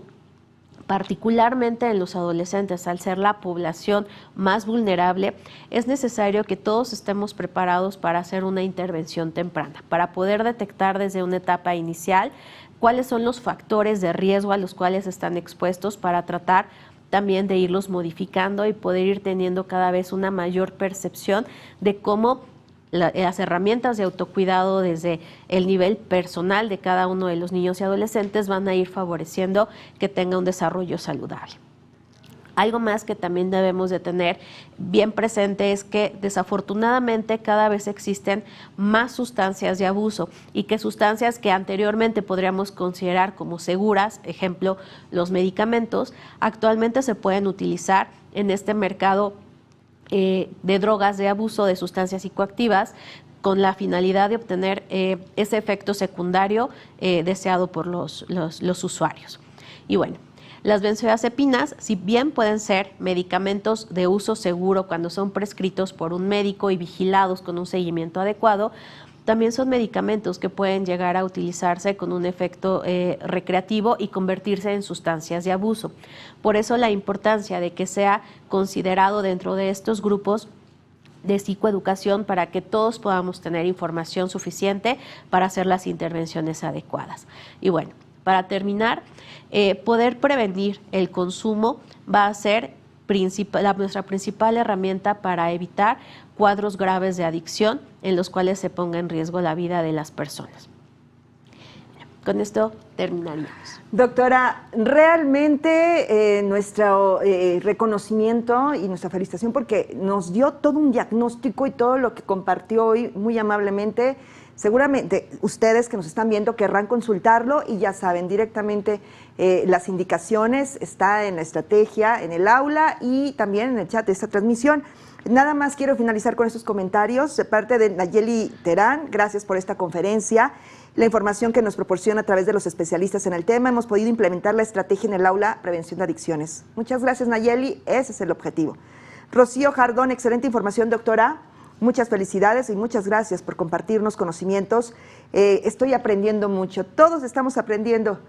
particularmente en los adolescentes, al ser la población más vulnerable, es necesario que todos estemos preparados para hacer una intervención temprana, para poder detectar desde una etapa inicial cuáles son los factores de riesgo a los cuales están expuestos para tratar también de irlos modificando y poder ir teniendo cada vez una mayor percepción de cómo las herramientas de autocuidado desde el nivel personal de cada uno de los niños y adolescentes van a ir favoreciendo que tenga un desarrollo saludable. Algo más que también debemos de tener bien presente es que desafortunadamente cada vez existen más sustancias de abuso y que sustancias que anteriormente podríamos considerar como seguras, ejemplo, los medicamentos, actualmente se pueden utilizar en este mercado de drogas de abuso de sustancias psicoactivas con la finalidad de obtener ese efecto secundario deseado por los usuarios. Y bueno, las benzodiazepinas, si bien pueden ser medicamentos de uso seguro cuando son prescritos por un médico y vigilados con un seguimiento adecuado, también son medicamentos que pueden llegar a utilizarse con un efecto recreativo y convertirse en sustancias de abuso. Por eso la importancia de que sea considerado dentro de estos grupos de psicoeducación para que todos podamos tener información suficiente para hacer las intervenciones adecuadas. Y bueno, para terminar, poder prevenir el consumo va a ser nuestra principal herramienta para evitar cuadros graves de adicción en los cuales se ponga en riesgo la vida de las personas. Con esto terminaríamos. Doctora, realmente nuestro reconocimiento y nuestra felicitación porque nos dio todo un diagnóstico y todo lo que compartió hoy muy amablemente. Seguramente ustedes que nos están viendo querrán consultarlo y ya saben, directamente las indicaciones está en la estrategia, en el aula y también en el chat de esta transmisión. Nada más quiero finalizar con estos comentarios de parte de Nayeli Terán. Gracias por esta conferencia. La información que nos proporciona a través de los especialistas en el tema, hemos podido implementar la estrategia en el aula Prevención de Adicciones. Muchas gracias, Nayeli. Ese es el objetivo. Rocío Jardón, excelente información, doctora. Muchas felicidades y muchas gracias por compartirnos conocimientos. Estoy aprendiendo mucho. Todos estamos aprendiendo,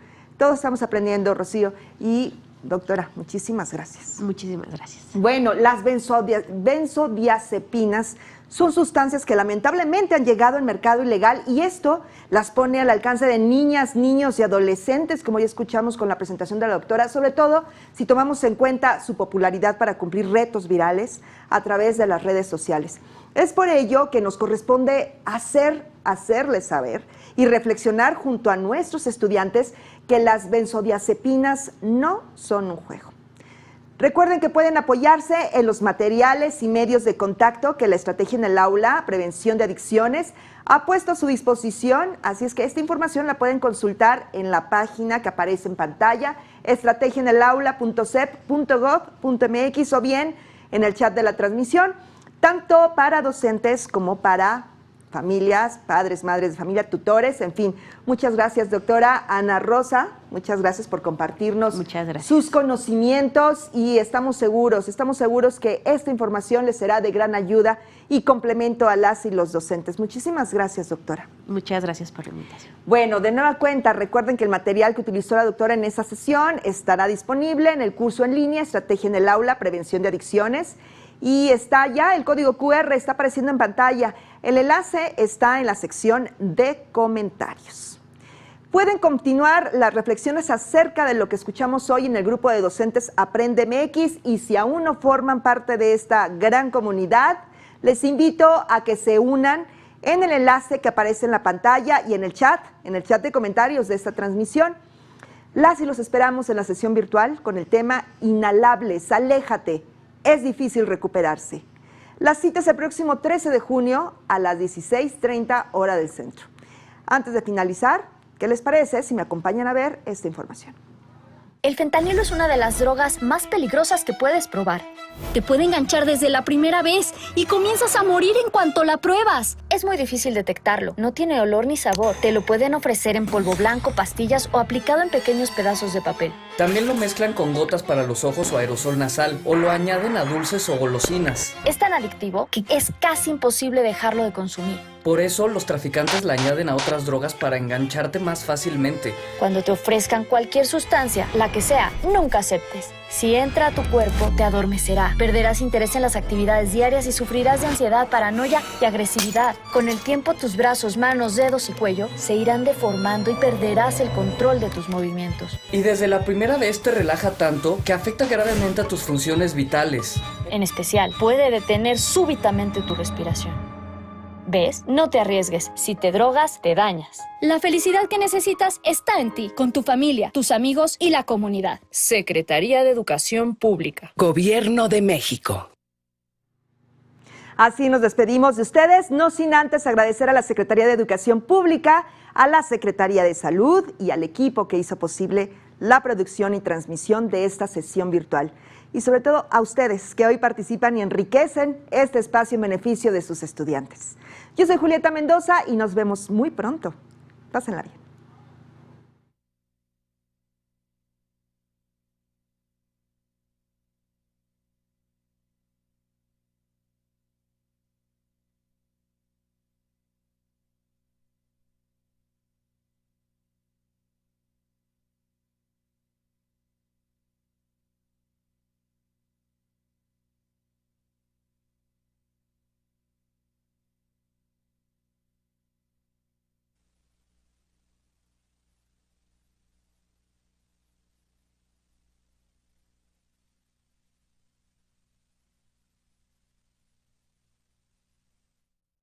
Rocío. Y, doctora, muchísimas gracias. Muchísimas gracias. Bueno, las benzodiazepinas son sustancias que lamentablemente han llegado al mercado ilegal y esto las pone al alcance de niñas, niños y adolescentes, como ya escuchamos con la presentación de la doctora, sobre todo si tomamos en cuenta su popularidad para cumplir retos virales a través de las redes sociales. Es por ello que nos corresponde hacerles saber y reflexionar junto a nuestros estudiantes que las benzodiazepinas no son un juego. Recuerden que pueden apoyarse en los materiales y medios de contacto que la Estrategia en el Aula, Prevención de Adicciones, ha puesto a su disposición, así es que esta información la pueden consultar en la página que aparece en pantalla, estrategiaenelaula.cep.gov.mx o bien en el chat de la transmisión, tanto para docentes como para familias, padres, madres de familia, tutores, en fin. Muchas gracias, doctora Ana Rosa. Muchas gracias por compartirnos sus conocimientos y estamos seguros que esta información les será de gran ayuda y complemento a las y los docentes. Muchísimas gracias, doctora. Muchas gracias por la invitación. Bueno, de nueva cuenta, recuerden que el material que utilizó la doctora en esta sesión estará disponible en el curso en línea Estrategia en el Aula, Prevención de Adicciones. Y está ya, el código QR está apareciendo en pantalla. El enlace está en la sección de comentarios. Pueden continuar las reflexiones acerca de lo que escuchamos hoy en el grupo de docentes Aprende MX y si aún no forman parte de esta gran comunidad, les invito a que se unan en el enlace que aparece en la pantalla y en el chat de comentarios de esta transmisión. Las y los esperamos en la sesión virtual con el tema Inhalables, aléjate. Es difícil recuperarse. La cita es el próximo 13 de junio a las 16:30 hora del centro. Antes de finalizar, ¿qué les parece si me acompañan a ver esta información? El fentanilo es una de las drogas más peligrosas que puedes probar. Te puede enganchar desde la primera vez y comienzas a morir en cuanto la pruebas. Es muy difícil detectarlo. No tiene olor ni sabor. Te lo pueden ofrecer en polvo blanco, pastillas o aplicado en pequeños pedazos de papel. También lo mezclan con gotas para los ojos o aerosol nasal o lo añaden a dulces o golosinas. Es tan adictivo que es casi imposible dejarlo de consumir. Por eso los traficantes la añaden a otras drogas para engancharte más fácilmente. Cuando te ofrezcan cualquier sustancia, la que sea, nunca aceptes. Si entra a tu cuerpo, te adormecerá. Perderás interés en las actividades diarias y sufrirás de ansiedad, paranoia y agresividad. Con el tiempo, tus brazos, manos, dedos y cuello se irán deformando y perderás el control de tus movimientos. Y desde la primera vez te relaja tanto que afecta gravemente a tus funciones vitales. En especial, puede detener súbitamente tu respiración. ¿Ves? No te arriesgues. Si te drogas, te dañas. La felicidad que necesitas está en ti, con tu familia, tus amigos y la comunidad. Secretaría de Educación Pública. Gobierno de México. Así nos despedimos de ustedes, no sin antes agradecer a la Secretaría de Educación Pública, a la Secretaría de Salud y al equipo que hizo posible la producción y transmisión de esta sesión virtual. Y sobre todo a ustedes que hoy participan y enriquecen este espacio en beneficio de sus estudiantes. Yo soy Julieta Mendoza y nos vemos muy pronto. Pásenla bien.